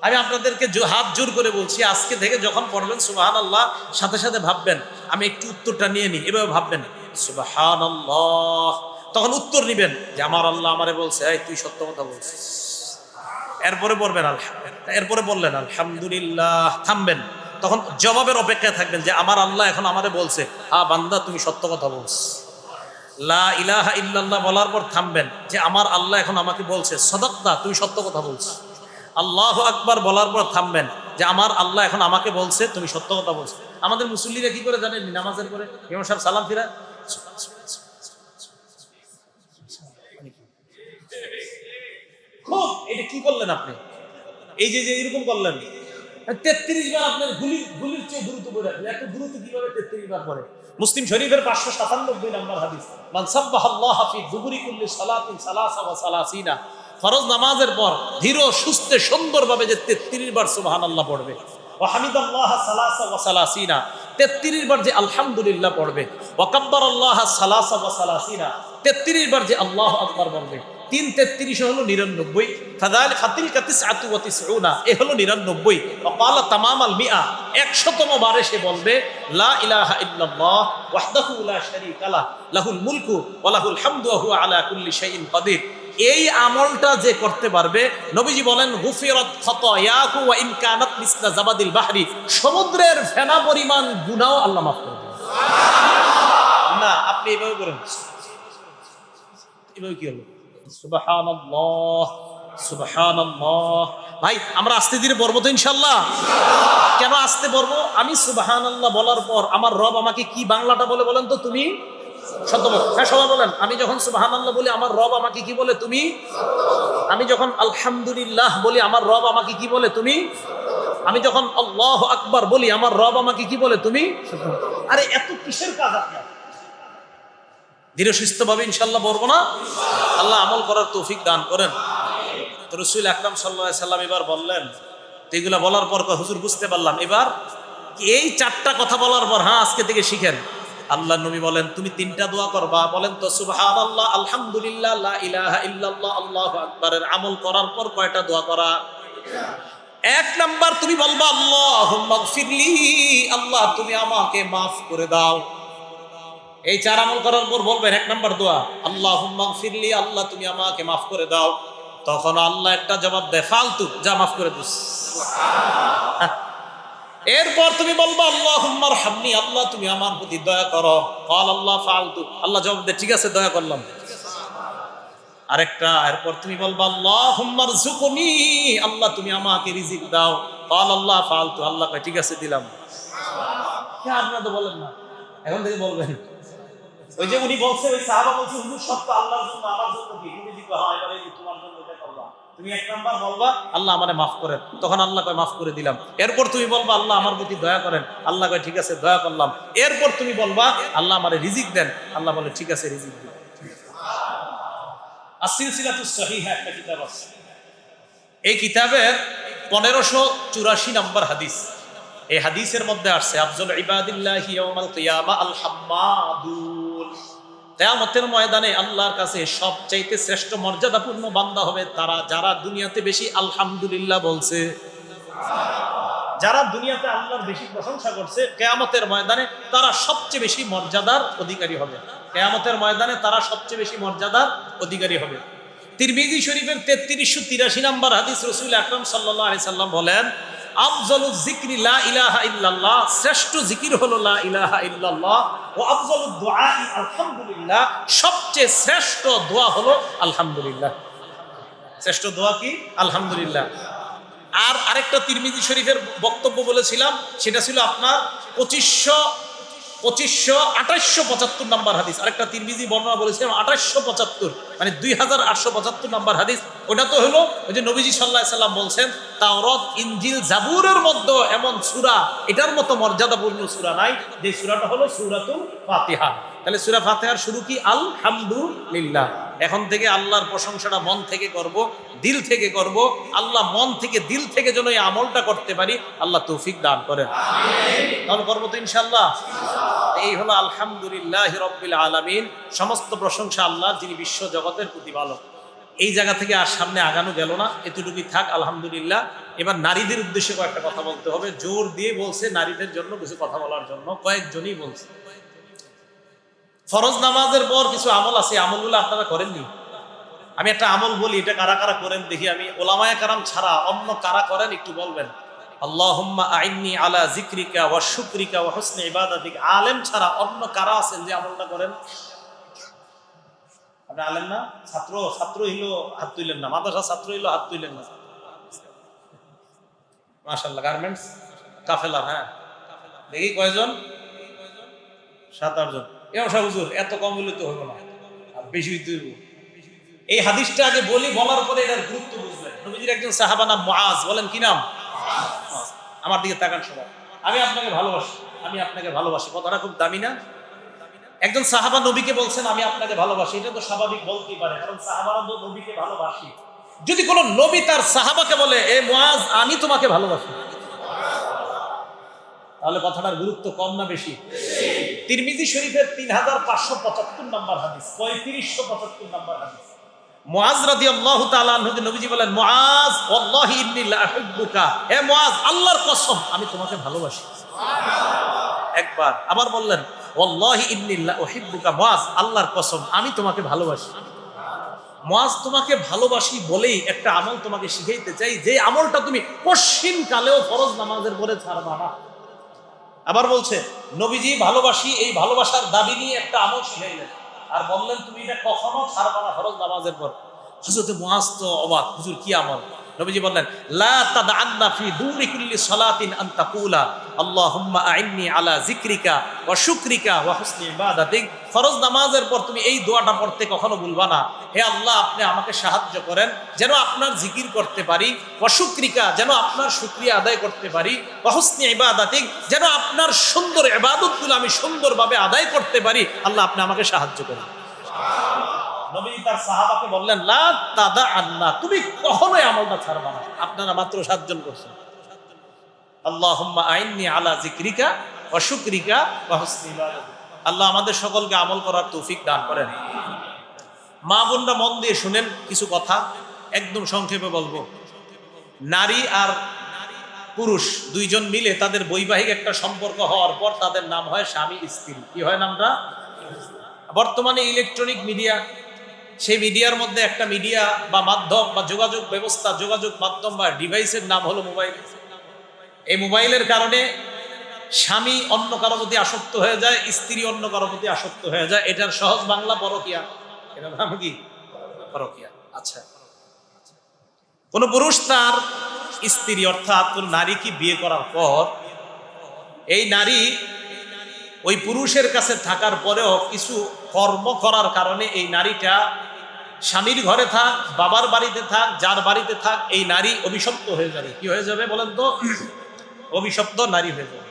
আমি আপনাদেরকে হাত জোর করে বলছি, আজকে থেকে যখন পড়বেন সুবহানাল্লাহ, সাথে সাথে ভাববেন আমি একটু উত্তরটা নিয়ে নিই, এভাবে ভাববেন সুবহানাল্লাহ, তখন উত্তর নিবেন যে আমার আল্লাহ আমারে বলছে এই তুই সত্য কথা বলছিস। এরপরে পড়বেন আলহামদুলিল্লাহ, এরপরে বললেন আলহামদুলিল্লাহ, থামবেন, তখন জবাবের অপেক্ষায় থাকবেন যে আমার আল্লাহ এখন আমারে বলছে হ্যাঁ বান্দা তুমি সত্য কথা বলছ। লা ইলাহা ইল্লাল্লাহ বলার পর থামবেন যে আমার আল্লাহ এখন আমাকে বলছে সাদাক্তা, তুমি সত্য কথা বলছ। আল্লাহু আকবার বলার পর থামবেন যে আমার আল্লাহ এখন আমাকে বলছে তুমি সত্য কথা বলছ। আমাদের মুসল্লিরা কি করে জানেন? নামাজের পরে ইমাম সাহেব সালাম ফিরা খুব, এটা কি করলেন আপনি? এই যে এরকম করলেন 33 বার, আপনার গুলির চেয়ে দ্রুত পড়ে আপনি এত দ্রুত কিভাবে 33 বার পড়ে? মুসলিম শরীফের 597 নম্বর হাদিস, মান সাব্বাহাল্লাহ ফি দুবুরি কুল্লি সালাতিন সালাসা ওয়া সালাসিনা, ফরজ নামাজের পর ধীর সুস্থে সুন্দরভাবে যে 33 বার সুবহানাল্লাহ পড়বে, ওয়া হামিদাল্লাহ সালাসা ওয়া সালাসিনা, 33 বার যে আলহামদুলিল্লাহ পড়বে, ওয়া কাব্বারাল্লাহ সালাসা ওয়া সালাসিনা, 33 বার যে আল্লাহু আকবার বলবে, 3 33 হলো 99, ফাদাল ফাতিল কাতিস আতু ওয়া তিসউনা, এ হলো 99। ওয়াকালা তামামাল মিআ, 100তম বারে সে বলবে লা ইলাহা ইল্লাল্লাহ ওয়াহদাহু লা শারীকা লাহ, লাহুল মুলকু ওয়া লাহুল হামদু ওয়া হুয়া আলা কুল্লি শাইইন কাদির। এই আমলটা যে করতে পারবে, নবীজি বলেন গুফিরাত খাতায়াহু ওয়া ইন কানাত মিসলা জাবাদিল বাহরি, সমুদ্রের ফেনা পরিমাণ গুনাহ আল্লাহ মাফ করে দেন। সুবহানাল্লাহ। না আপনি এইভাবে করেন, এভাবে কি হলো? সুবহানাল্লাহ সুবহানাল্লাহ। ভাই আমরা আস্তে ধীরে পড়বো তো ইনশাআল্লাহ। কেন আস্তে পড়বো? আমি সুবহানাল্লাহ বলার পর আমার রব আমাকে কি বাংলাটা বলে বলেন তো? তুমি সত্য বলো। হ্যাঁ সবাই বলেন, আমি যখন সুবহানাল্লাহ বলি আমার রব আমাকে কি বলে? তুমি। আমি যখন আলহামদুলিল্লাহ বলি আমার রব আমাকে কি বলে? তুমি। আমি যখন আল্লাহু আকবার বলি আমার রব আমাকে কি বলে? তুমি। আরে এত কিসের কাজ আপনার? ধীরে সুস্থভাবে ইনশাআল্লাহ বলবো না? আল্লাহ আমল করার তৌফিক দান করেন। তো রাসূল আকরাম সাল্লাল্লাহু আলাইহি সাল্লাম এবার বললেন, তো এগুলা বলার পর হুজুর বুঝতে পারলাম, এবার এই 4টা কথা বলার পর হ্যাঁ আজকে থেকে শিখেন। আল্লাহ নবী বলেন তুমি 3টা দোয়া করবা, বলেন তো সুবহানাল্লাহ, আলহামদুলিল্লাহ, লা ইলাহা ইল্লাল্লাহ, আল্লাহু আকবারের আমল করার পর কয়টা দোয়া করা? 1 নাম্বার তুমি বলবা আল্লাহুম্মা গফিরলি, আল্লাহ তুমি আমাকে মাফ করে দাও। এই 4 আমল করার পর বলবেন 1 নাম্বার দোয়া, আল্লাহুম্মা গফিরলি, আল্লাহ তুমি আমাকে মাফ করে দাও। তখন আল্লাহ একটা জবাব দেয়, ফালতু, যা মাফ করে দিস। এরপর তুমি বলবা আল্লাহুম্মা আরহামনি, আল্লাহ তুমি আমার প্রতি দয়া করো। ক্বাল আল্লাহ ফালতু, আল্লাহ জবাব দেয়, ঠিক আছে দয়া করলাম। আরেকটা, এরপর তুমি বলবা আল্লাহুম্মা আরযুকনি, আল্লাহ তুমি আমাকে রিজিক দাও। ক্বাল আল্লাহ ফালতু, আল্লাহ কয় ঠিক আছে দিলাম। হ্যাঁ, আপনারা তো বলেন না, এখন থেকে বলবেন। ওই যে উনি বলছে, ওই সাহাবা বলছে হুজুর সব তো আল্লাহর জন্য, আমার জন্য কি? তুমি জিজ্ঞাসা, হ্যাঁ এবারে তোমার জন্য এটা করলাম। তুমি 1 নাম্বার বলবা আল্লাহ আমারে মাফ করেন, তখন আল্লাহ কয় মাফ করে দিলাম। এরপর তুমি বলবা আল্লাহ আমার প্রতি দয়া করেন, আল্লাহ কয় ঠিক আছে দয়া করলাম। এরপর তুমি বলবা আল্লাহ আমারে রিজিক দেন, আল্লাহ বলে ঠিক আছে রিজিক দিন। আস-সিলসিলাতুস সহিহা একটা কিতাব আছে, এই কিতাবের 1584 নম্বর হাদিস। এই হাদিসের মধ্যে আসছে আফজল ইবাদিল্লাহি ইয়াউমাল কিয়ামা আল হাম্মাদুন, কিয়ামতের ময়দানে আল্লাহর কাছে সবচাইতে শ্রেষ্ঠ মর্যাদাপূর্ণ বান্দা হবে তারা যারা দুনিয়াতে বেশি আলহামদুলিল্লাহ বলছে। যারা দুনিয়াতে আল্লাহর বেশি প্রশংসা করছে, কিয়ামতের ময়দানে তারা সবচেয়ে বেশি মর্যাদার অধিকারী হবে। কিয়ামতের ময়দানে তারা সবচেয়ে বেশি মর্যাদার অধিকারী হবে। তিরমিজি শরীফের 3383 নম্বর হাদিস, রাসূল আকরাম সাল্লাল্লাহু আলাইহি সাল্লাম বলেন, আফজালুজ যিকরি লা ইলাহা ইল্লাল্লাহ, শ্রেষ্ঠ জিকির হলো লা ইলাহা ইল্লাল্লাহ। ওয়া আফজালুদ দুআই আলহামদুলিল্লাহ, সবচেয়ে শ্রেষ্ঠ দোয়া হলো আলহামদুলিল্লাহ। শ্রেষ্ঠ দোয়া কি? আলহামদুলিল্লাহ। আর আরেকটা তিরমিজি শরীফের বক্তব্য বলেছিলাম, সেটা ছিল আপনার 2875 নম্বর হাদিস। আরেকটা তিরমিজি বর্ণনা বলেছিলাম 2875, মানে 2875 নম্বর হাদিস। ওটা তো হলো ওই যে নবীজি সাল্লাল্লাহু আলাইহি সাল্লাম বলছেন, তাওরাত, ইনজিল, জাবুরের মধ্যে এমন সূরা, এটার মতো মর্যাদাপূর্ণ সূরা নাই, যে সূরাটা হলো সূরাতুল ফাতিহা। তাহলে সূরা ফাতিহার শুরু কি? আলহামদুলিল্লাহ। এখন থেকে আল্লাহর প্রশংসাটা মন থেকে করব, দিল থেকে করব। আল্লাহ মন থেকে দিল থেকে যেন এই আমলটা করতে পারি, আল্লাহ তৌফিক দান করেন। তাহলে করবো তো ইনশাআল্লাহ। এই হলো আলহামদুলিল্লাহি রাব্বিল আলামিন, সমস্ত প্রশংসা আল্লাহ যিনি বিশ্ব জগতের প্রতিপালক। এই জায়গা থেকে আর সামনে আগানো গেল না, এতটুকুই থাক আলহামদুলিল্লাহ। এবার নারীদের উদ্দেশ্যে কয়েকটা কথা বলতে হবে, জোর দিয়ে বলছে নারীদের জন্য কিছু কথা বলার জন্য, কয়েকজনই বলছে। ফরজ নামাজের পর কিছু আমল আছে, আমলগুলো আপনারা করেননি। আমি একটা আমল বলি, এটা কারা কারা করেন দেখি। আমি ওলামায়ে কেরাম ছাড়া অন্য কারা করেন একটু বলবেন। আল্লাহুম্মা আইন্নি আলা যিকরিকা ওয়া শুকরিকা ওয়া হুসনি ইবাদাতিক। আলেম ছাড়া অন্য কারা আছেন যে আমলটা করেন? আপনি আলেম না? ছাত্র হইলো হাত তুইলেন না, মাদ্রাসা ছাত্র হইলো হাত তুইলেন না। মাশাআল্লাহ। গার্মেন্টস কাফেলা, হ্যাঁ দেখি কয়জন? 7-8 জন। হুজুর এত কম হইলে তো হলো না, আর বেশি হইতে হইব। এই হাদিসটা আগে বলি, বলার পরে এটার গুরুত্ব বুঝবেন। নবীজির একজন সাহাবা নাম মুআজ, বলেন কি নাম? আমার দিকে তাকান সবাই। আমি আপনাকে ভালোবাসি, আমি আপনাকে ভালোবাসি, কথাটা খুব দামি না? একজন সাহাবা নবীকে বলছেন আমি আপনাকে ভালোবাসি, এটা তো স্বাভাবিক বলতেই পারে, কারণ সাহাবারা তো নবীকে ভালোবাসি। যদি কোন নবী তার সাহাবাকে বলে এ মুআজ আমি তোমাকে ভালোবাসি, তাহলে কথাটার গুরুত্ব কম না বেশি? তিরমিজি শরীফের 3575 নম্বর হাদিস, 3575 নম্বর হাদিস। মুআজ রাদিয়াল্লাহু তাআলা আনহুকে নবীজি বলেন, মুআজ ওয়াল্লাহি ইন্নী লা আহিব্বুকা, হে মুআজ আল্লাহর কসম আমি তোমাকে ভালোবাসি। একবার আবার বললেন, ওয়াল্লাহি ইন্নী লা উহিব্বুকা, মুআজ আল্লাহর কসম আমি তোমাকে ভালোবাসি। মুআজ তোমাকে ভালোবাসি বলেই একটা আমল তোমাকে শিখাইতে চাই, যে আমলটা তুমি পশ্চিম কালেও ফরজ নামাজের পরে ছাড়বা না। আবার বলছে নবীজি ভালোবাসি, এই ভালোবাসার দাবি নিয়ে একটা আমল শিখাইলেন, আর বললেন তুমি এটা কখনো ছাড়বা না ফরজ নামাজের পর। হযরত মুআজ তো অবাক, হুজুর কি আমল? নবীজি বললেন, লা তাদআন্না ফি দুরি কুল্লি সালাতিন আন তাকুলা আল্লাহুম্মা আইন্নি আলা যিকরিকা ওয়া শুকরিকা ওয়া হুসনি ইবাদাতিক। ফরজ নামাজের পর তুমি এই দোয়াটা পড়তে কখনো ভুলবা না, হে আল্লাহ আপনি আমাকে সাহায্য করেন যেন আপনার জিকির করতে পারি, ওয়া শুকরিকা যেন আপনার শুকরিয়া আদায় করতে পারি, ওয়া হুসনি ইবাদাতিক যেন আপনার সুন্দর ইবাদতগুলো আমি সুন্দরভাবে আদায় করতে পারি। আল্লাহ আপনি আমাকে সাহায্য করেন। নবী তার সাহাবাকে বললেন, লা তাদআন্না, তুমি কখনোই আমলটা ছাড়বা না। আপনারা মাত্র 7 জন করছেন। আল্লাহুম্মা আইন্নি আলা যিকরিকা ওয়া শুকরিকা ওয়া হুসনি ইবাদাতিক। আল্লাহ আমাদের সকলকে আমল করার তৌফিক দান করেন। মা বোনরা মন দিয়ে শুনেন, কিছু কথা একদম সংক্ষেপে বলবো। নারী আর পুরুষ দুইজন মিলে তাদের বৈবাহিক একটা সম্পর্ক হওয়ার পর তাদের নাম হয় স্বামী স্ত্রী। কি হয় নামটা? বর্তমানে ইলেকট্রনিক মিডিয়া, সেই মিডিয়ার মধ্যে একটা মিডিয়া বা মাধ্যম বা যোগাযোগ ব্যবস্থা, যোগাযোগ মাধ্যম বা ডিভাইসের নাম হলো মোবাইল। এই মোবাইলের কারণে স্বামী অন্য কারো প্রতি আসক্ত হয়ে যায়, স্ত্রী অন্য কারো প্রতি আসক্ত হয়ে যায়। এটার সহজ বাংলা পরকীয়া। এটার নাম কি? পরকীয়া। আচ্ছা, কোন পুরুষ তার স্ত্রী অর্থাৎ কোন নারীকে বিয়ে করার পর এই নারী ওই পুরুষের কাছে থাকার পরেও কিছু কর্ম করার কারণে এই নারীটা স্বামীর ঘরে থাক, বাবার বাড়িতে থাক, যার বাড়িতে থাক, এই নারী অভিশপ্ত হয়ে যাবে। কি হয়ে যাবে বলেন তো? অভিশপ্ত নারী হয়ে যাবে।